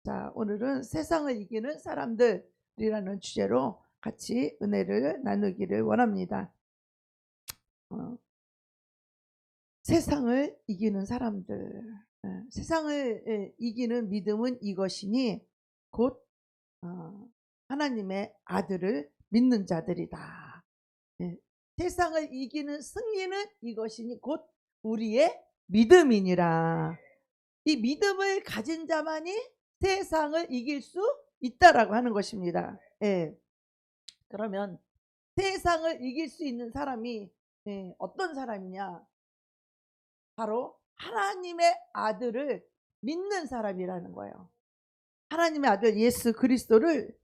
자, 오늘은 세상을 이기는 사람들이라는 주제로 같이 은혜를 나누기를 원합니다. 세상을 이기는 사람들. 세상을 이기는 믿음은 이것이니 곧 하나님의 아들을 믿는 자들이다. 세상을 이기는 승리는 이것이니 곧 우리의 믿음이니라. 이 믿음을 가진 자만이 세상을 이길 수 있다라고 하는 것입니다. 그러면 세상을 이길 수 있는 사람이 어떤 사람이냐? 바로 하나님의 아들을 믿는 사람이라는 거예요. 하나님의 아들 예수 그리스도를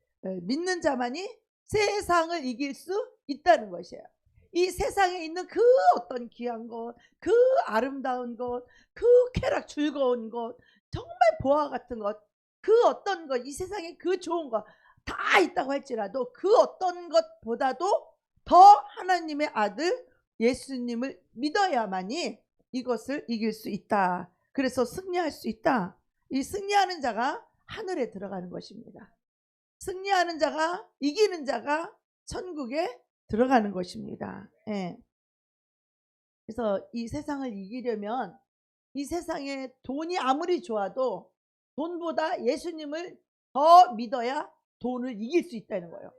믿는 자만이 세상을 이길 수 있다는 것이에요. 이 세상에 있는 그 어떤 귀한 것, 그 아름다운 것, 그 쾌락 즐거운 것, 정말 보화 같은 것, 그 어떤 것, 이 세상에 그 좋은 것 다 있다고 할지라도 그 어떤 것보다도 더 하나님의 아들 예수님을 믿어야만이 이것을 이길 수 있다. 그래서 승리할 수 있다. 이 승리하는 자가 하늘에 들어가는 것입니다. 승리하는 자가, 이기는 자가 천국에 들어가는 것입니다. 그래서 이 세상을 이기려면 이 세상에 돈이 아무리 좋아도 돈보다 예수님을 더 믿어야 돈을 이길 수 있다는 거예요.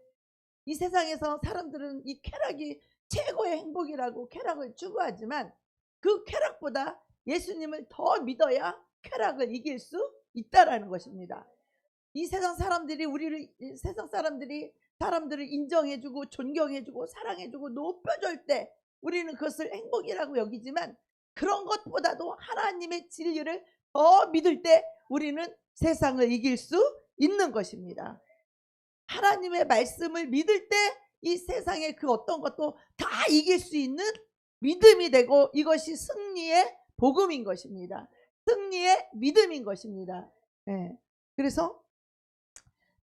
이 세상에서 사람들은 이 쾌락이 최고의 행복이라고 쾌락을 추구하지만 그 쾌락보다 예수님을 더 믿어야 쾌락을 이길 수 있다라는 것입니다. 이 세상 사람들이 사람들을 인정해주고 존경해주고 사랑해주고 높여줄 때 우리는 그것을 행복이라고 여기지만 그런 것보다도 하나님의 진리를 더 믿을 때 우리는 세상을 이길 수 있는 것입니다. 하나님의 말씀을 믿을 때 이 세상의 그 어떤 것도 다 이길 수 있는 믿음이 되고 이것이 승리의 복음인 것입니다. 승리의 믿음인 것입니다. 그래서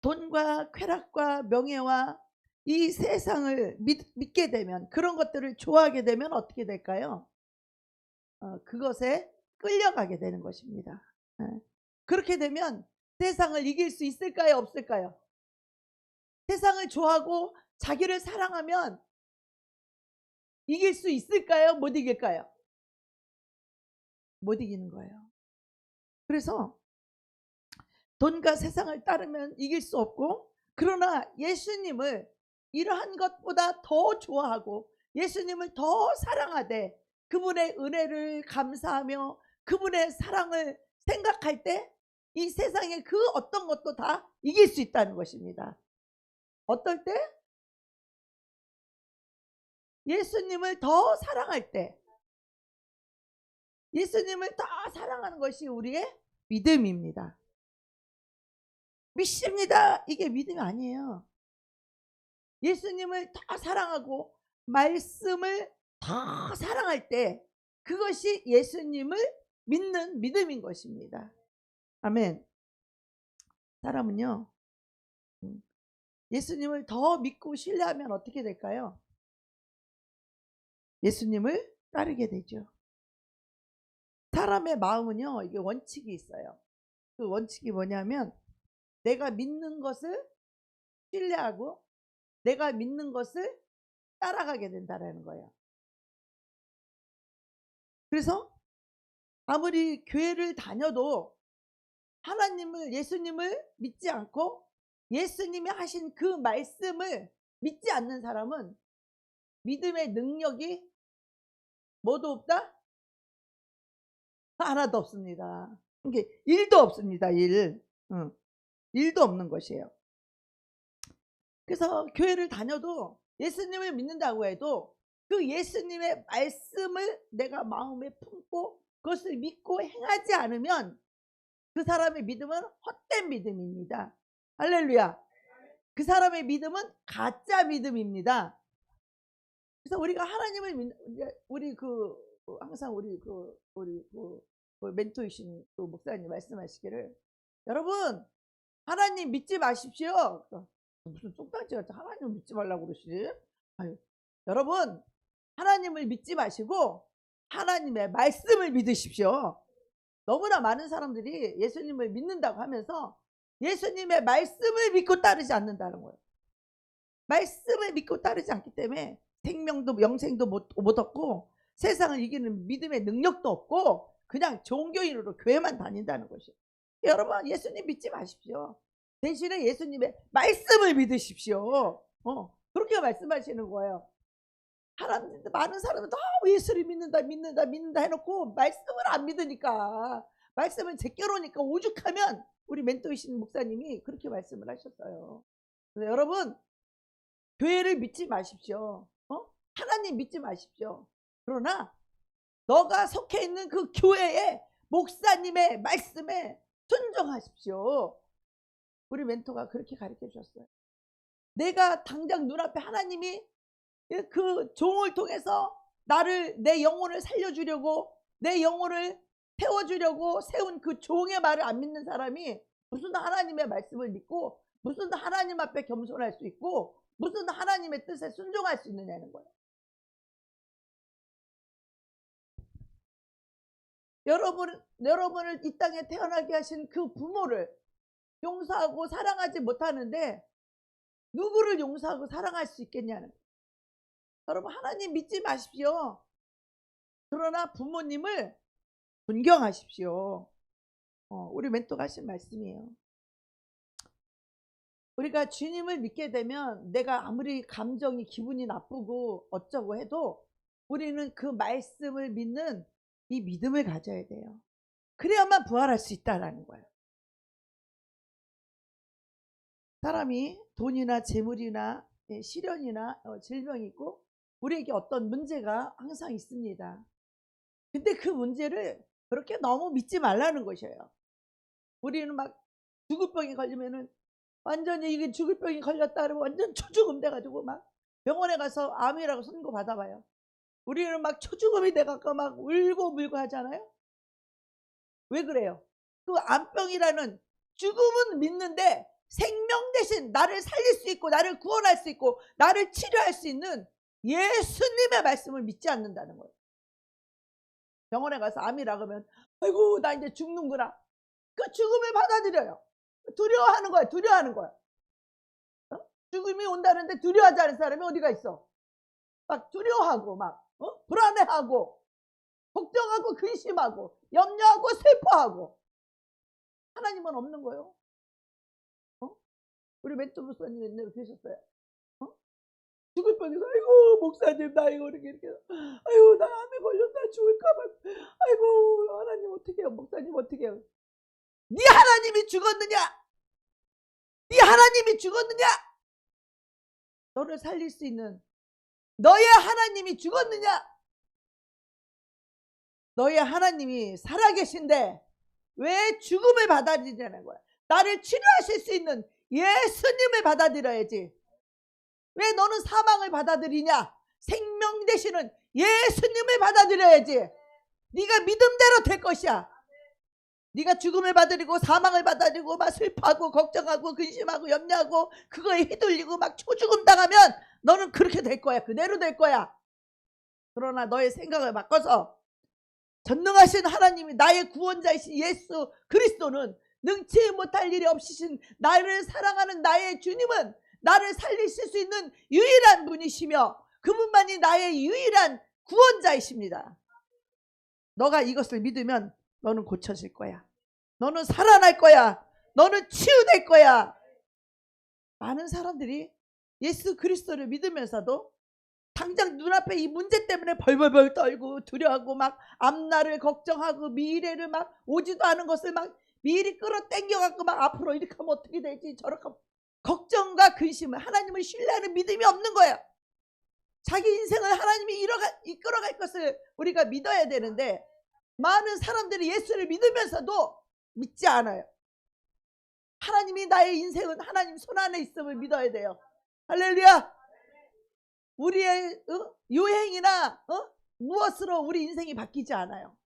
돈과 쾌락과 명예와 이 세상을 믿게 되면, 그런 것들을 좋아하게 되면 어떻게 될까요? 그것에 끌려가게 되는 것입니다. 그렇게 되면 세상을 이길 수 있을까요? 없을까요? 세상을 좋아하고 자기를 사랑하면 이길 수 있을까요? 못 이길까요? 못 이기는 거예요. 그래서 돈과 세상을 따르면 이길 수 없고, 그러나 예수님을 이러한 것보다 더 좋아하고 예수님을 더 사랑하되 그분의 은혜를 감사하며 그분의 사랑을 생각할 때 이 세상의 그 어떤 것도 다 이길 수 있다는 것입니다. 어떨 때? 예수님을 더 사랑할 때. 예수님을 더 사랑하는 것이 우리의 믿음입니다. 믿습니다. 이게 믿음이 아니에요. 예수님을 더 사랑하고 말씀을 더 사랑할 때 그것이 예수님을 믿는 믿음인 것입니다. 아멘. 사람은요, 예수님을 더 믿고 신뢰하면 어떻게 될까요? 예수님을 따르게 되죠. 사람의 마음은요, 이게 원칙이 있어요. 그 원칙이 뭐냐면 내가 믿는 것을 신뢰하고 내가 믿는 것을 따라가게 된다는 거예요. 그래서 아무리 교회를 다녀도 하나님을, 예수님을 믿지 않고 예수님이 하신 그 말씀을 믿지 않는 사람은 믿음의 능력이 뭐도 없다? 하나도 없습니다. 이게 일도 없습니다. 일도 없는 것이에요. 그래서 교회를 다녀도 예수님을 믿는다고 해도 그 예수님의 말씀을 내가 마음에 품고 그것을 믿고 행하지 않으면 그 사람의 믿음은 헛된 믿음입니다. 할렐루야. 그 사람의 믿음은 가짜 믿음입니다. 그래서 우리가 하나님을 우리 항상 우리 멘토이신 그 목사님 말씀하시기를, 여러분 하나님 믿지 마십시오. 무슨 똥딱지 같은 하나님을 믿지 말라고 그러시지? 아유, 여러분 하나님을 믿지 마시고 하나님의 말씀을 믿으십시오. 너무나 많은 사람들이 예수님을 믿는다고 하면서 예수님의 말씀을 믿고 따르지 않는다는 거예요. 말씀을 믿고 따르지 않기 때문에 생명도 영생도 못 얻고 세상을 이기는 믿음의 능력도 없고 그냥 종교인으로 교회만 다닌다는 것이에요. 여러분, 예수님 믿지 마십시오. 대신에 예수님의 말씀을 믿으십시오. 그렇게 말씀하시는 거예요. 많은 사람은 너무 예수를 믿는다 해놓고 말씀을 안 믿으니까, 말씀을 제껴놓으니까 오죽하면 우리 멘토이신 목사님이 그렇게 말씀을 하셨어요. 그래서 여러분, 교회를 믿지 마십시오. 하나님 믿지 마십시오. 그러나 너가 속해 있는 그 교회의 목사님의 말씀에 순종하십시오. 우리 멘토가 그렇게 가르쳐 주셨어요. 내가 당장 눈앞에 하나님이 그 종을 통해서 내 영혼을 살려주려고, 내 영혼을 태워주려고 세운 그 종의 말을 안 믿는 사람이 무슨 하나님의 말씀을 믿고 무슨 하나님 앞에 겸손할 수 있고 무슨 하나님의 뜻에 순종할 수 있느냐는 거예요. 여러분을 이 땅에 태어나게 하신 그 부모를 용서하고 사랑하지 못하는데 누구를 용서하고 사랑할 수 있겠냐는 거예요. 여러분, 하나님 믿지 마십시오. 그러나 부모님을 존경하십시오. 우리 멘토가 하신 말씀이에요. 우리가 주님을 믿게 되면 내가 아무리 감정이 기분이 나쁘고 어쩌고 해도 우리는 그 말씀을 믿는 이 믿음을 가져야 돼요. 그래야만 부활할 수 있다라는 거예요. 사람이 돈이나 재물이나 시련이나 질병이 있고 우리에게 어떤 문제가 항상 있습니다. 근데 그 문제를 그렇게 너무 믿지 말라는 것이에요. 우리는 막 죽을 병이 걸리면은 완전히 이게 죽을 병이 걸렸다 그러면 완전 초죽음 돼가지고 막 병원에 가서 암이라고 선고 받아봐요. 우리는 막 초죽음이 돼갖고 막 울고 물고 하잖아요. 왜 그래요? 그 암병이라는 죽음은 믿는데 생명 대신 나를 살릴 수 있고 나를 구원할 수 있고 나를 치료할 수 있는 예수님의 말씀을 믿지 않는다는 거예요. 병원에 가서 암이라 그러면 아이고 나 이제 죽는구나. 그 죽음을 받아들여요. 두려워하는 거야. 두려워하는 거야. 죽음이 온다는데 두려워하지 않은 사람이 어디가 있어? 막 두려워하고 막 불안해하고 걱정하고 근심하고 염려하고 슬퍼하고. 하나님은 없는 거예요. 우리 멘토 목사님 옛날에 그러셨어요. 죽을 뻔해서 아이고 목사님 나 이거 이렇게 아이고 나 암에 걸렸다 죽을까봐 아이고 하나님 어떻게 해요? 목사님 어떻게 해요? 네 하나님이 죽었느냐? 네 하나님이 죽었느냐? 너를 살릴 수 있는 너의 하나님이 죽었느냐? 너의 하나님이 살아계신데 왜 죽음을 받아들이냐는 거야. 나를 치료하실 수 있는 예수님을 받아들여야지. 왜 너는 사망을 받아들이냐? 생명 되시는 예수님을 받아들여야지. 네가 믿음대로 될 것이야. 네가 죽음을 받아들이고 사망을 받아들이고 막 슬퍼하고 걱정하고 근심하고 염려하고 그거에 휘둘리고 막 초죽음 당하면 너는 그렇게 될 거야. 그대로 될 거야. 그러나 너의 생각을 바꿔서 전능하신 하나님이 나의 구원자이신 예수 그리스도는 능치 못할 일이 없으신 나를 사랑하는 나의 주님은 나를 살리실 수 있는 유일한 분이시며 그분만이 나의 유일한 구원자이십니다. 너가 이것을 믿으면 너는 고쳐질 거야. 너는 살아날 거야. 너는 치유될 거야. 많은 사람들이 예수 그리스도를 믿으면서도 당장 눈앞에 이 문제 때문에 벌벌벌 떨고 두려워하고 막 앞날을 걱정하고 미래를 막 오지도 않은 것을 막 미리 끌어당겨갖고 막 앞으로 이렇게 하면 어떻게 되지 저렇게 하면 걱정과 근심을 하나님을 신뢰하는 믿음이 없는 거야. 자기 인생을 하나님이 이끌어갈 것을 우리가 믿어야 되는데 많은 사람들이 예수를 믿으면서도 믿지 않아요. 하나님이 나의 인생은 하나님 손 안에 있음을 믿어야 돼요. 할렐루야. 우리의 유행이나 무엇으로 우리 인생이 바뀌지 않아요.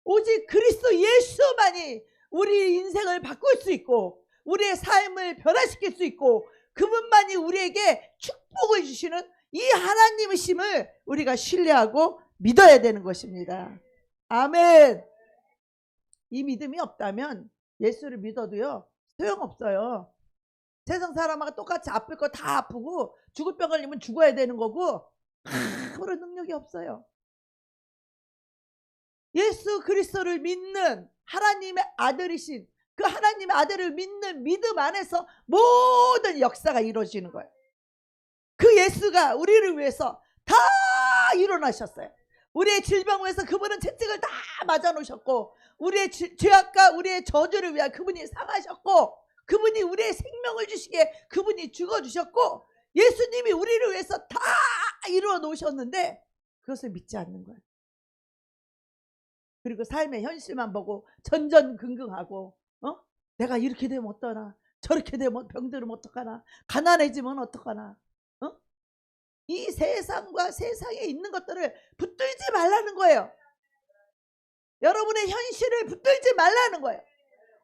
오직 그리스도 예수만이 우리 인생을 바꿀 수 있고 우리의 삶을 변화시킬 수 있고 그분만이 우리에게 축복을 주시는 이 하나님이심을 우리가 신뢰하고 믿어야 되는 것입니다. 아멘. 이 믿음이 없다면 예수를 믿어도요 소용없어요. 세상 사람하고 똑같이 아플 거 다 아프고 죽을 병 걸리면 죽어야 되는 거고 아무런 능력이 없어요. 예수 그리스도를 믿는 하나님의 아들이신 그 하나님의 아들을 믿는 믿음 안에서 모든 역사가 이루어지는 거예요. 그 예수가 우리를 위해서 다 일어나셨어요. 우리의 질병을 위해서 그분은 채찍을 다 맞아 놓으셨고, 우리의 죄악과 우리의 저주를 위하여 그분이 상하셨고, 그분이 우리의 생명을 주시기에 그분이 죽어주셨고, 예수님이 우리를 위해서 다 이루어 놓으셨는데 그것을 믿지 않는 거예요. 그리고 삶의 현실만 보고 전전긍긍하고, 내가 이렇게 되면 어떠나, 저렇게 되면 병들면 어떡하나, 가난해지면 어떡하나, 이 세상과 세상에 있는 것들을 붙들지 말라는 거예요. 여러분의 현실을 붙들지 말라는 거예요.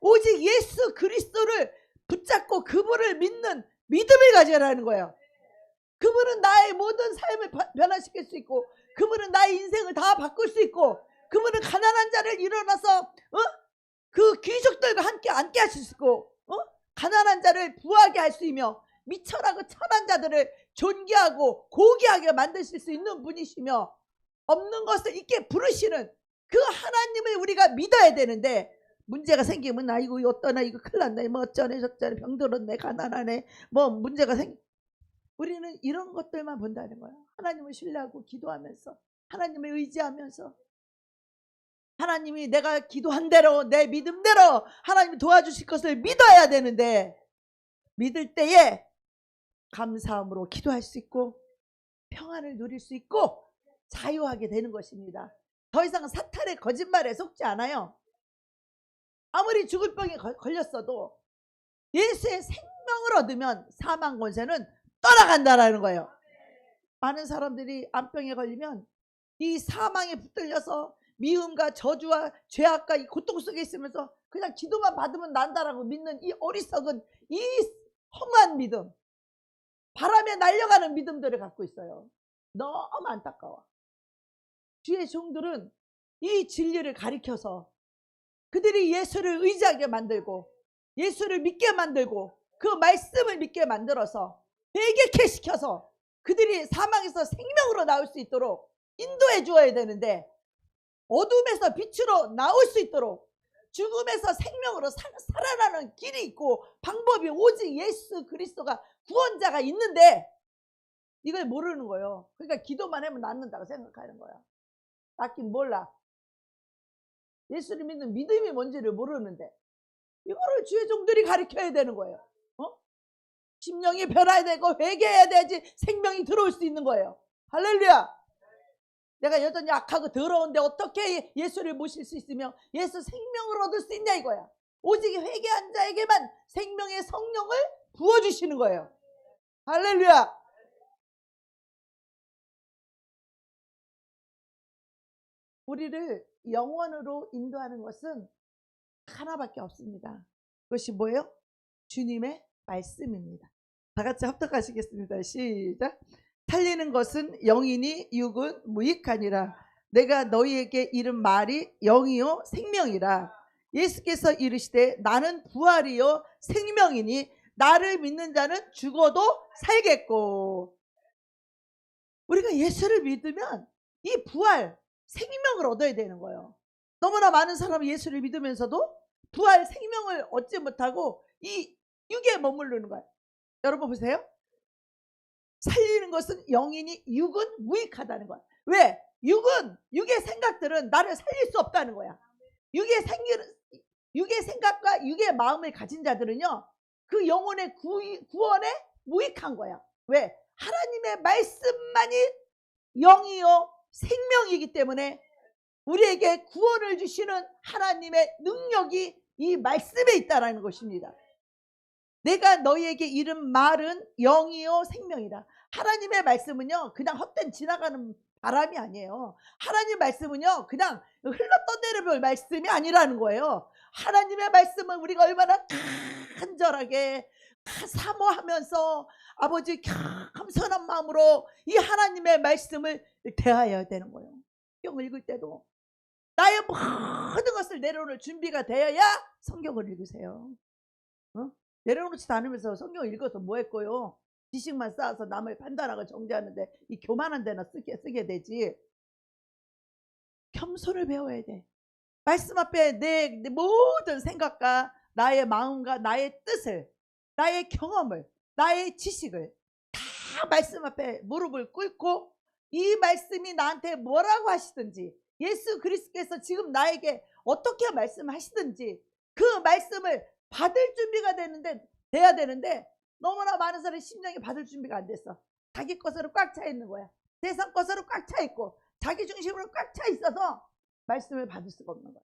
오직 예수 그리스도를 붙잡고 그분을 믿는 믿음을 가져라는 거예요. 그분은 나의 모든 삶을 변화시킬 수 있고, 그분은 나의 인생을 다 바꿀 수 있고, 그분은 가난한 자를 일어나서 그 귀족들과 함께 앉게 하실 수 있고, 가난한 자를 부하게 할 수 있며, 미천하고 천한 자들을 존귀하고 고귀하게 만드실 수 있는 분이시며, 없는 것을 있게 부르시는 그 하나님을 우리가 믿어야 되는데, 문제가 생기면 나 이거 어떠나, 이거 큰일 났네, 뭐 어쩌네 저쩌네, 병들었네, 가난하네, 뭐 문제가 우리는 이런 것들만 본다는 거예요. 하나님을 신뢰하고 기도하면서, 하나님을 의지하면서, 하나님이 내가 기도한 대로 내 믿음대로 하나님이 도와주실 것을 믿어야 되는데, 믿을 때에 감사함으로 기도할 수 있고 평안을 누릴 수 있고 자유하게 되는 것입니다. 더 이상 사탄의 거짓말에 속지 않아요. 아무리 죽을 병에 걸렸어도 예수의 생명을 얻으면 사망 권세는 떠나간다라는 거예요. 많은 사람들이 암병에 걸리면 이 사망에 붙들려서 미움과 저주와 죄악과 이 고통 속에 있으면서 그냥 기도만 받으면 난다라고 믿는 이 어리석은, 이 험한 믿음, 바람에 날려가는 믿음들을 갖고 있어요. 너무 안타까워. 주의 종들은 이 진리를 가리켜서 그들이 예수를 의지하게 만들고, 예수를 믿게 만들고, 그 말씀을 믿게 만들어서 회개케 시켜서 그들이 사망에서 생명으로 나올 수 있도록 인도해 주어야 되는데, 어둠에서 빛으로 나올 수 있도록, 죽음에서 생명으로 살아나는 길이 있고 방법이 오직 예수 그리스도가 구원자가 있는데 이걸 모르는 거예요. 그러니까 기도만 하면 낫는다고 생각하는 거야. 낫긴 몰라. 예수를 믿는 믿음이 뭔지를 모르는데 이거를 주의 종들이 가르쳐야 되는 거예요. 심령이 변화해야 되고 회개해야 돼야지 생명이 들어올 수 있는 거예요. 할렐루야. 내가 여전히 악하고 더러운데 어떻게 예수를 모실 수 있으며 예수 생명을 얻을 수 있냐 이거야. 오직 회개한 자에게만 생명의 성령을 부어주시는 거예요. 할렐루야. 우리를 영원으로 인도하는 것은 하나밖에 없습니다. 그것이 뭐예요? 주님의 말씀입니다. 다 같이 합독하시겠습니다. 시작. 살리는 것은 영이니 육은 무익하니라. 내가 너희에게 이른 말이 영이요 생명이라. 예수께서 이르시되 나는 부활이요 생명이니 나를 믿는 자는 죽어도 살겠고. 우리가 예수를 믿으면 이 부활 생명을 얻어야 되는 거예요. 너무나 많은 사람이 예수를 믿으면서도 부활 생명을 얻지 못하고 이 육에 머무르는 거예요. 여러분 보세요. 살리는 것은 영이니 육은 무익하다는 거야. 왜? 육의 생각들은 나를 살릴 수 없다는 거야. 육의 생각과 육의 마음을 가진 자들은요, 그 영혼의 구원에 무익한 거야. 왜? 하나님의 말씀만이 영이요 생명이기 때문에 우리에게 구원을 주시는 하나님의 능력이 이 말씀에 있다는 것입니다. 내가 너희에게 이른 말은 영이요 생명이라. 하나님의 말씀은요 그냥 헛된 지나가는 바람이 아니에요. 하나님의 말씀은요 그냥 흘러떠내려볼 말씀이 아니라는 거예요. 하나님의 말씀은 우리가 얼마나 간절하게 사모하면서 아버지 겸손한 마음으로 이 하나님의 말씀을 대하여야 되는 거예요. 성경 읽을 때도 나의 모든 것을 내려놓을 준비가 되어야 성경을 읽으세요. 어? 내려놓지도 않으면서 성경 읽어서 뭐 했고요? 지식만 쌓아서 남을 판단하고 정죄하는데 이 교만한 데나 쓰게 되지. 겸손을 배워야 돼. 말씀 앞에 내 모든 생각과 나의 마음과 나의 뜻을, 나의 경험을, 나의 지식을 다 말씀 앞에 무릎을 꿇고 이 말씀이 나한테 뭐라고 하시든지, 예수 그리스도께서 지금 나에게 어떻게 말씀하시든지 그 말씀을 받을 준비가 돼야 되는데 너무나 많은 사람이 심령이 받을 준비가 안 됐어. 자기 것으로 꽉 차 있는 거야. 세상 것으로 꽉 차 있고 자기 중심으로 꽉 차 있어서 말씀을 받을 수가 없는 거야.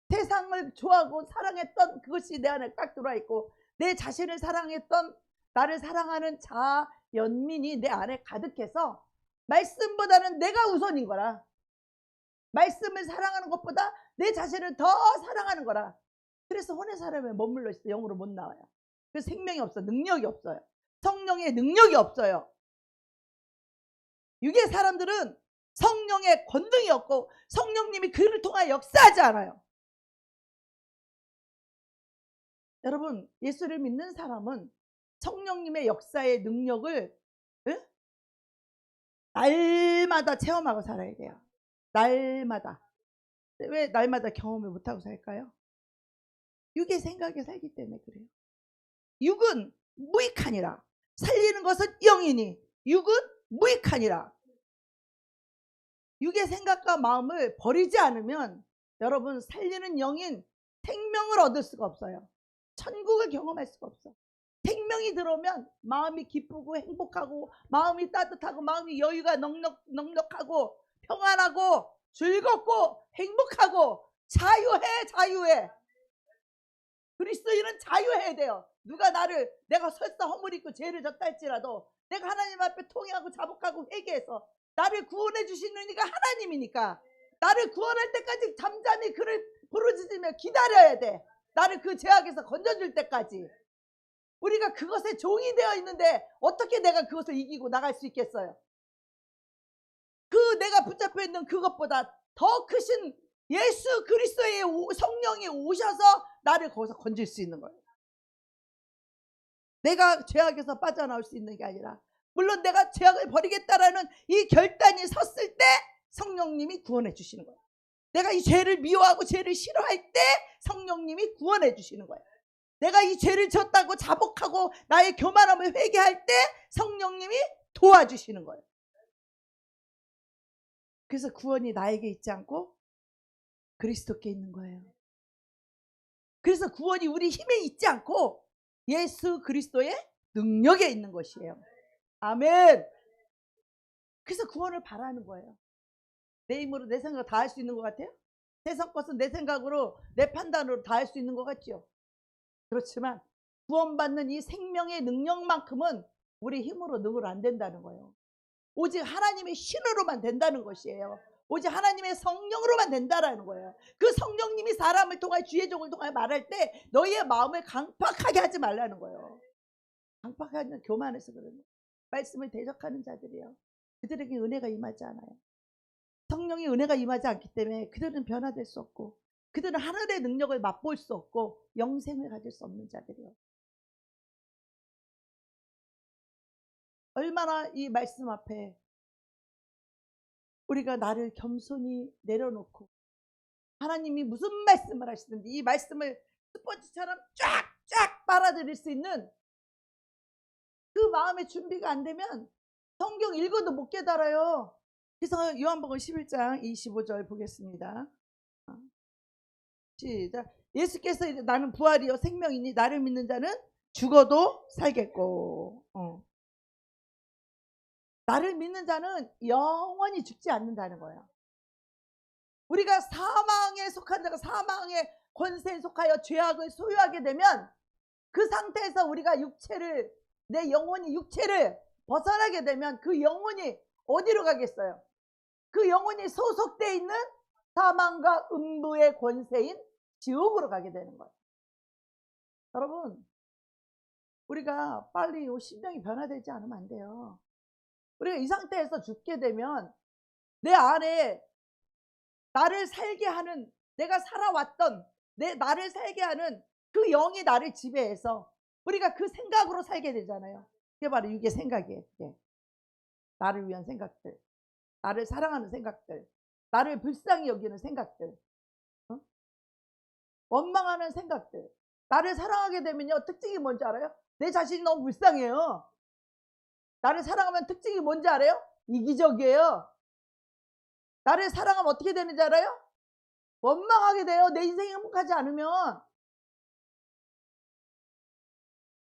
세상을 좋아하고 사랑했던 그것이 내 안에 꽉 들어와 있고 내 자신을 사랑했던 나를 사랑하는 자아 연민이 내 안에 가득해서 말씀보다는 내가 우선인 거라. 말씀을 사랑하는 것보다 내 자신을 더 사랑하는 거라. 그래서 혼의 사람에 머물러 있어. 영으로 못 나와요. 그래서 생명이 없어. 능력이 없어요. 성령의 능력이 없어요. 육의 사람들은 성령의 권능이 없고 성령님이 그를 통하여 역사하지 않아요. 여러분, 예수를 믿는 사람은 성령님의 역사의 능력을 날마다 체험하고 살아야 돼요. 날마다. 왜 날마다 경험을 못하고 살까요? 육의 생각에 살기 때문에 그래요. 육은 무익하니라. 살리는 것은 영이니 육은 무익하니라. 육의 생각과 마음을 버리지 않으면 여러분 살리는 영인 생명을 얻을 수가 없어요. 천국을 경험할 수가 없어. 생명이 들어오면 마음이 기쁘고 행복하고 마음이 따뜻하고 마음이 여유가 넉넉하고 평안하고 즐겁고 행복하고 자유해. 그리스도인은 자유해야 돼요. 누가 내가 설사 허물 있고 죄를 졌다 할지라도 내가 하나님 앞에 통회하고 자복하고 회개해서 나를 구원해 주시는 이가 하나님이니까 나를 구원할 때까지 잠잠히 그를 부르짖으며 기다려야 돼. 나를 그 죄악에서 건져줄 때까지. 우리가 그것에 종이 되어 있는데 어떻게 내가 그것을 이기고 나갈 수 있겠어요? 그 내가 붙잡혀 있는 그것보다 더 크신 예수 그리스도의 성령이 오셔서 나를 거기서 건질 수 있는 거예요. 내가 죄악에서 빠져나올 수 있는 게 아니라 물론 내가 죄악을 버리겠다라는 이 결단이 섰을 때 성령님이 구원해 주시는 거예요. 내가 이 죄를 미워하고 죄를 싫어할 때 성령님이 구원해 주시는 거예요. 내가 이 죄를 졌다고 자복하고 나의 교만함을 회개할 때 성령님이 도와주시는 거예요. 그래서 구원이 나에게 있지 않고 그리스도께 있는 거예요. 그래서 구원이 우리 힘에 있지 않고 예수 그리스도의 능력에 있는 것이에요. 아멘. 그래서 구원을 바라는 거예요. 내 힘으로 내 생각 다 할 수 있는 것 같아요? 세상 것은 내 생각으로 내 판단으로 다 할 수 있는 것 같죠? 그렇지만 구원받는 이 생명의 능력만큼은 우리 힘으로 능으로 안 된다는 거예요. 오직 하나님의 신으로만 된다는 것이에요. 오직 하나님의 성령으로만 된다라는 거예요. 그 성령님이 사람을 통하여 주의 종을 통하여 말할 때 너희의 마음을 강팍하게 하지 말라는 거예요. 강팍하게 하면 교만해서 그러는 거예요. 말씀을 대적하는 자들이요. 그들에게 은혜가 임하지 않아요. 성령의 은혜가 임하지 않기 때문에 그들은 변화될 수 없고 그들은 하늘의 능력을 맛볼 수 없고 영생을 가질 수 없는 자들이요. 얼마나 이 말씀 앞에 우리가 나를 겸손히 내려놓고 하나님이 무슨 말씀을 하시든지 이 말씀을 스펀지처럼 쫙쫙 빨아들일 수 있는 그 마음의 준비가 안 되면 성경 읽어도 못 깨달아요. 그래서 요한복음 11장 25절 보겠습니다. 시작. 예수께서 나는 부활이요 생명이니 나를 믿는 자는 죽어도 살겠고 나를 믿는 자는 영원히 죽지 않는다는 거예요. 우리가 사망에 속한 자가 사망의 권세에 속하여 죄악을 소유하게 되면 그 상태에서 우리가 내 영혼이 육체를 벗어나게 되면 그 영혼이 어디로 가겠어요? 그 영혼이 소속되어 있는 사망과 음부의 권세인 지옥으로 가게 되는 거예요. 여러분, 우리가 빨리 심령이 변화되지 않으면 안 돼요. 우리가 이 상태에서 죽게 되면 내 안에 나를 살게 하는 내가 살아왔던 나를 살게 하는 그 영이 나를 지배해서 우리가 그 생각으로 살게 되잖아요. 그게 바로 육의 생각이에요. 그게. 나를 위한 생각들, 나를 사랑하는 생각들, 나를 불쌍히 여기는 생각들, 어? 원망하는 생각들. 나를 사랑하게 되면요, 특징이 뭔지 알아요? 내 자신이 너무 불쌍해요. 나를 사랑하면 특징이 뭔지 알아요? 이기적이에요. 나를 사랑하면 어떻게 되는지 알아요? 원망하게 돼요. 내 인생이 행복하지 않으면.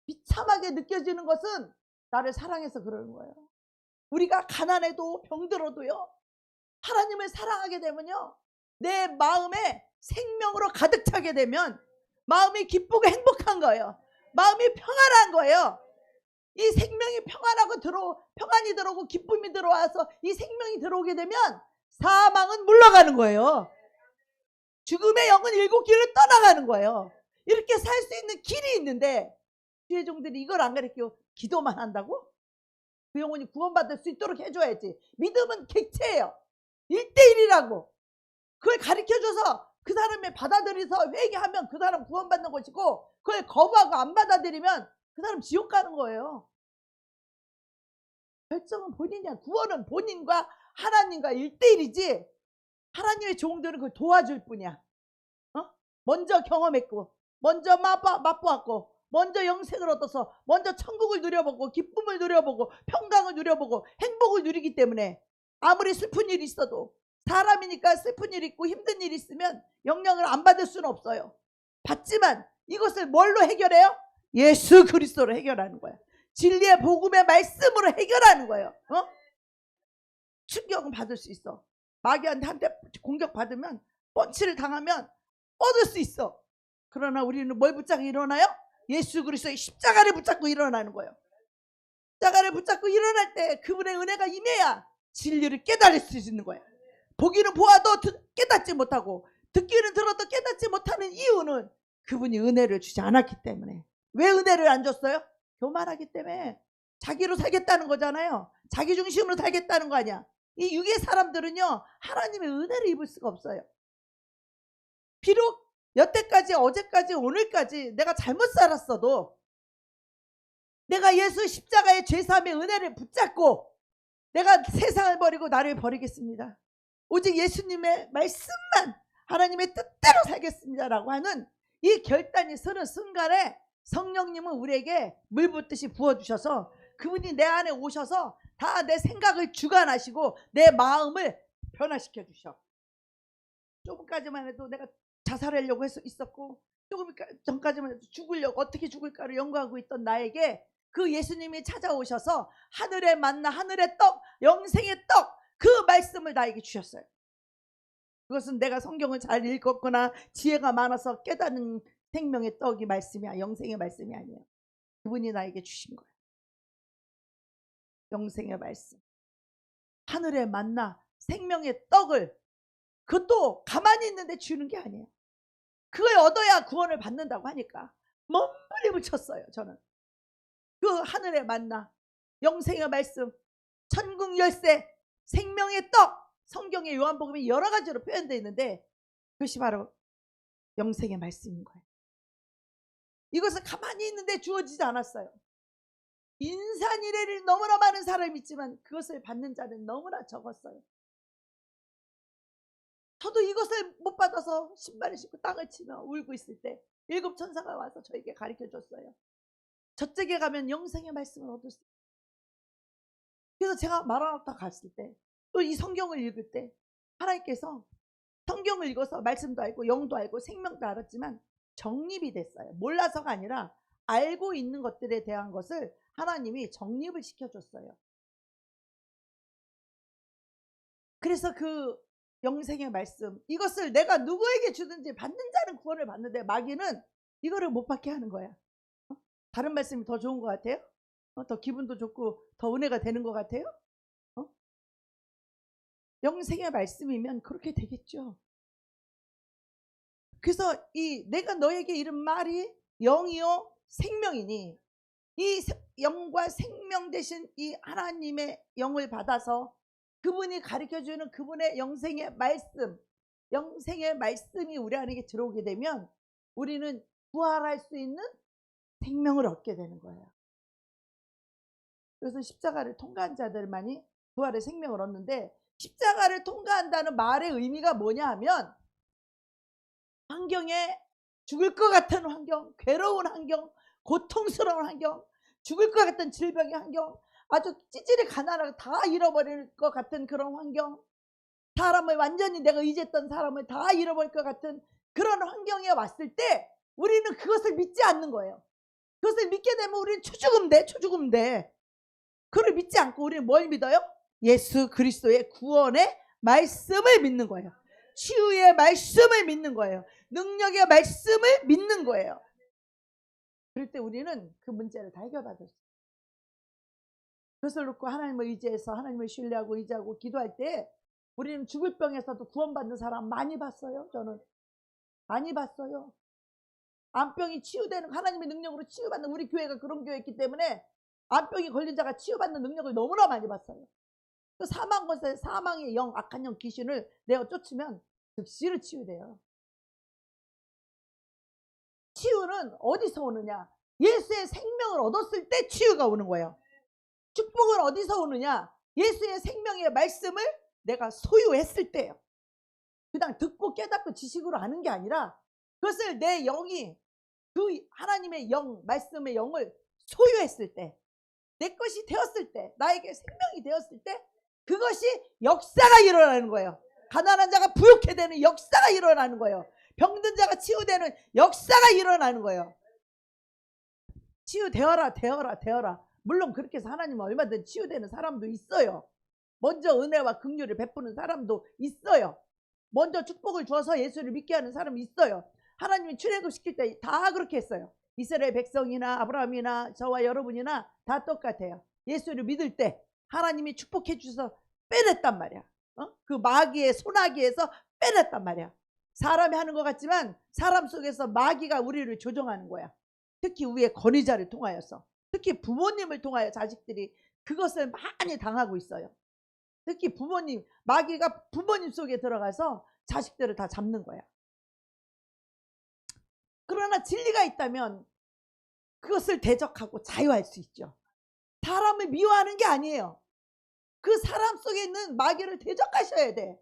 비참하게 느껴지는 것은 나를 사랑해서 그러는 거예요. 우리가 가난해도 병들어도요, 하나님을 사랑하게 되면요, 내 마음에 생명으로 가득 차게 되면 마음이 기쁘고 행복한 거예요. 마음이 평안한 거예요. 이 생명이 평안이 들어오고 기쁨이 들어와서 이 생명이 들어오게 되면 사망은 물러가는 거예요. 죽음의 영은 일곱 길을 떠나가는 거예요. 이렇게 살 수 있는 길이 있는데 주의 종들이 이걸 안 가르치고 기도만 한다고? 그 영혼이 구원받을 수 있도록 해줘야지. 믿음은 객체예요. 1대1이라고. 그걸 가르쳐줘서 그 사람이 받아들여서 회개하면 그 사람 구원받는 것이고, 그걸 거부하고 안 받아들이면 그 사람 지옥 가는 거예요. 결정은 본인이야. 구원은 본인과 하나님과 1대1이지 하나님의 종들은 그걸 도와줄 뿐이야. 먼저 경험했고, 먼저 맛보았고, 먼저 영생을 얻어서 먼저 천국을 누려보고 기쁨을 누려보고 평강을 누려보고 행복을 누리기 때문에 아무리 슬픈 일이 있어도, 사람이니까 슬픈 일이 있고 힘든 일이 있으면 영향을 안 받을 수는 없어요. 받지만 이것을 뭘로 해결해요? 예수 그리스도로 해결하는 거야. 진리의 복음의 말씀으로 해결하는 거예요. 충격은 받을 수 있어. 마귀한테 한테 공격받으면, 펀치를 당하면 얻을 수 있어. 그러나 우리는 뭘 붙잡고 일어나요? 예수 그리스도의 십자가를 붙잡고 일어나는 거예요. 십자가를 붙잡고 일어날 때 그분의 은혜가 임해야 진리를 깨달을 수 있는 거예요. 보기는 보아도 깨닫지 못하고 듣기는 들어도 깨닫지 못하는 이유는 그분이 은혜를 주지 않았기 때문에. 왜 은혜를 안 줬어요? 교만하기 때문에. 자기로 살겠다는 거잖아요. 자기 중심으로 살겠다는 거 아니야. 이 육의 사람들은요, 하나님의 은혜를 입을 수가 없어요. 비록 여태까지, 어제까지, 오늘까지 내가 잘못 살았어도 내가 예수 십자가의 죄사함의 은혜를 붙잡고 내가 세상을 버리고 나를 버리겠습니다. 오직 예수님의 말씀만, 하나님의 뜻대로 살겠습니다라고 하는 이 결단이 서는 순간에 성령님은 우리에게 물 붓듯이 부어주셔서 그분이 내 안에 오셔서 다 내 생각을 주관하시고 내 마음을 변화시켜 주셔. 조금까지만 해도 내가 자살하려고 있었고, 조금 전까지만 해도 죽으려고, 어떻게 죽을까를 연구하고 있던 나에게 그 예수님이 찾아오셔서 하늘의 만나, 하늘의 떡, 영생의 떡, 그 말씀을 나에게 주셨어요. 그것은 내가 성경을 잘 읽었거나 지혜가 많아서 깨닫는 생명의 떡이 말씀이야. 영생의 말씀이 아니에요. 그분이 나에게 주신 거예요. 영생의 말씀, 하늘의 만나, 생명의 떡을, 그것도 가만히 있는데 주는 게 아니에요. 그걸 얻어야 구원을 받는다고 하니까 몸부림을 쳤어요. 저는 그 하늘의 만나, 영생의 말씀, 천국 열쇠, 생명의 떡, 성경의 요한복음이 여러 가지로 표현되어 있는데 그것이 바로 영생의 말씀인 거예요. 이것은 가만히 있는데 주어지지 않았어요. 인산이래를 너무나 많은 사람이 있지만 그것을 받는 자는 너무나 적었어요. 저도 이것을 못 받아서 신발을 신고 땅을 치며 울고 있을 때 일곱 천사가 와서 저에게 가르쳐 줬어요. 저쪽에 가면 영생의 말씀을 얻을 수 있어요. 그래서 제가 마라나타 갔을 때, 또 이 성경을 읽을 때 하나님께서 성경을 읽어서 말씀도 알고 영도 알고 생명도 알았지만 정립이 됐어요. 몰라서가 아니라 알고 있는 것들에 대한 것을 하나님이 정립을 시켜줬어요. 그래서 그 영생의 말씀, 이것을 내가 누구에게 주든지 받는 자는 구원을 받는데 마귀는 이거를 못 받게 하는 거야. 다른 말씀이 더 좋은 것 같아요? 더 기분도 좋고 더 은혜가 되는 것 같아요? 영생의 말씀이면 그렇게 되겠죠. 그래서 이 내가 너에게 이른 말이 영이요 생명이니, 이 영과 생명 되신 이 하나님의 영을 받아서 그분이 가르쳐주는 그분의 영생의 말씀, 영생의 말씀이 우리 안에 들어오게 되면 우리는 부활할 수 있는 생명을 얻게 되는 거예요. 그래서 십자가를 통과한 자들만이 부활의 생명을 얻는데, 십자가를 통과한다는 말의 의미가 뭐냐 하면, 환경에 죽을 것 같은 환경, 괴로운 환경, 고통스러운 환경, 죽을 것 같은 질병의 환경, 아주 찌질이 가난하고 다 잃어버릴 것 같은 그런 환경, 사람을 완전히 내가 의지했던 사람을 다 잃어버릴 것 같은 그런 환경에 왔을 때 우리는 그것을 믿지 않는 거예요. 그것을 믿게 되면 우리는 초죽음 돼. 그걸 믿지 않고 우리는 뭘 믿어요? 예수 그리스도의 구원의 말씀을 믿는 거예요. 치유의 말씀을 믿는 거예요. 능력의 말씀을 믿는 거예요. 그럴 때 우리는 그 문제를 다 해결받을 수 있어요. 그것을 놓고 하나님을 의지해서 하나님을 신뢰하고 의지하고 기도할 때 우리는 죽을 병에서도 구원받는 사람 많이 봤어요. 저는 많이 봤어요. 암병이 치유되는, 하나님의 능력으로 치유받는, 우리 교회가 그런 교회였기 때문에 암병이 걸린 자가 치유받는 능력을 너무나 많이 봤어요. 그 사망의 영, 악한 영, 귀신을 내어 쫓으면 즉시로 치유돼요. 치유는 어디서 오느냐? 예수의 생명을 얻었을 때 치유가 오는 거예요. 축복은 어디서 오느냐? 예수의 생명의 말씀을 내가 소유했을 때예요. 그냥 듣고 깨닫고 지식으로 아는 게 아니라 그것을 내 영이 그 하나님의 영, 말씀의 영을 소유했을 때, 내 것이 되었을 때, 나에게 생명이 되었을 때 그것이 역사가 일어나는 거예요. 가난한 자가 부욕해 되는 역사가 일어나는 거예요. 병든 자가 치유되는 역사가 일어나는 거예요. 치유되어라, 되어라. 물론 그렇게 해서 하나님은 얼마든지 치유되는 사람도 있어요. 먼저 은혜와 긍휼을 베푸는 사람도 있어요. 먼저 축복을 주어서 예수를 믿게 하는 사람이 있어요. 하나님이 출애굽시킬 때 다 그렇게 했어요. 이스라엘 백성이나 아브라함이나 저와 여러분이나 다 똑같아요. 예수를 믿을 때 하나님이 축복해 주셔서 빼냈단 말이야. 그 마귀의 소나기에서 빼냈단 말이야. 사람이 하는 것 같지만 사람 속에서 마귀가 우리를 조종하는 거야. 특히 우리의 권위자를 통하여서, 특히 부모님을 통하여 자식들이 그것을 많이 당하고 있어요. 특히 부모님, 마귀가 부모님 속에 들어가서 자식들을 다 잡는 거야. 그러나 진리가 있다면 그것을 대적하고 자유할 수 있죠. 사람을 미워하는 게 아니에요. 그 사람 속에 있는 마귀를 대적하셔야 돼.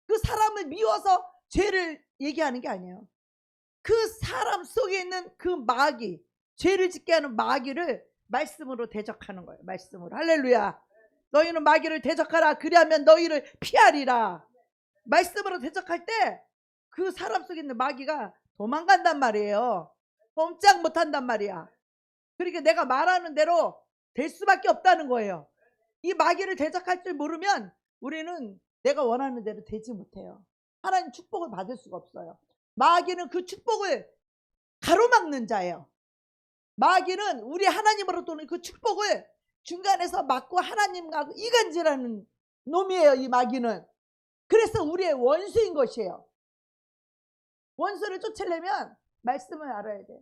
그 사람을 미워서 죄를 얘기하는 게 아니에요. 그 사람 속에 있는 그 마귀, 죄를 짓게 하는 마귀를 말씀으로 대적하는 거예요. 말씀으로. 할렐루야. 너희는 마귀를 대적하라. 그리하면 너희를 피하리라. 말씀으로 대적할 때 그 사람 속에 있는 마귀가 도망간단 말이에요. 꼼짝 못한단 말이야. 그러니까 내가 말하는 대로 될 수밖에 없다는 거예요. 이 마귀를 대적할 줄 모르면 우리는 내가 원하는 대로 되지 못해요. 하나님 축복을 받을 수가 없어요. 마귀는 그 축복을 가로막는 자예요. 마귀는 우리 하나님으로부터 오는 그 축복을 중간에서 막고 하나님과 이간질하는 놈이에요. 이 마귀는. 그래서 우리의 원수인 것이에요. 원수를 쫓으려면 말씀을 알아야 돼.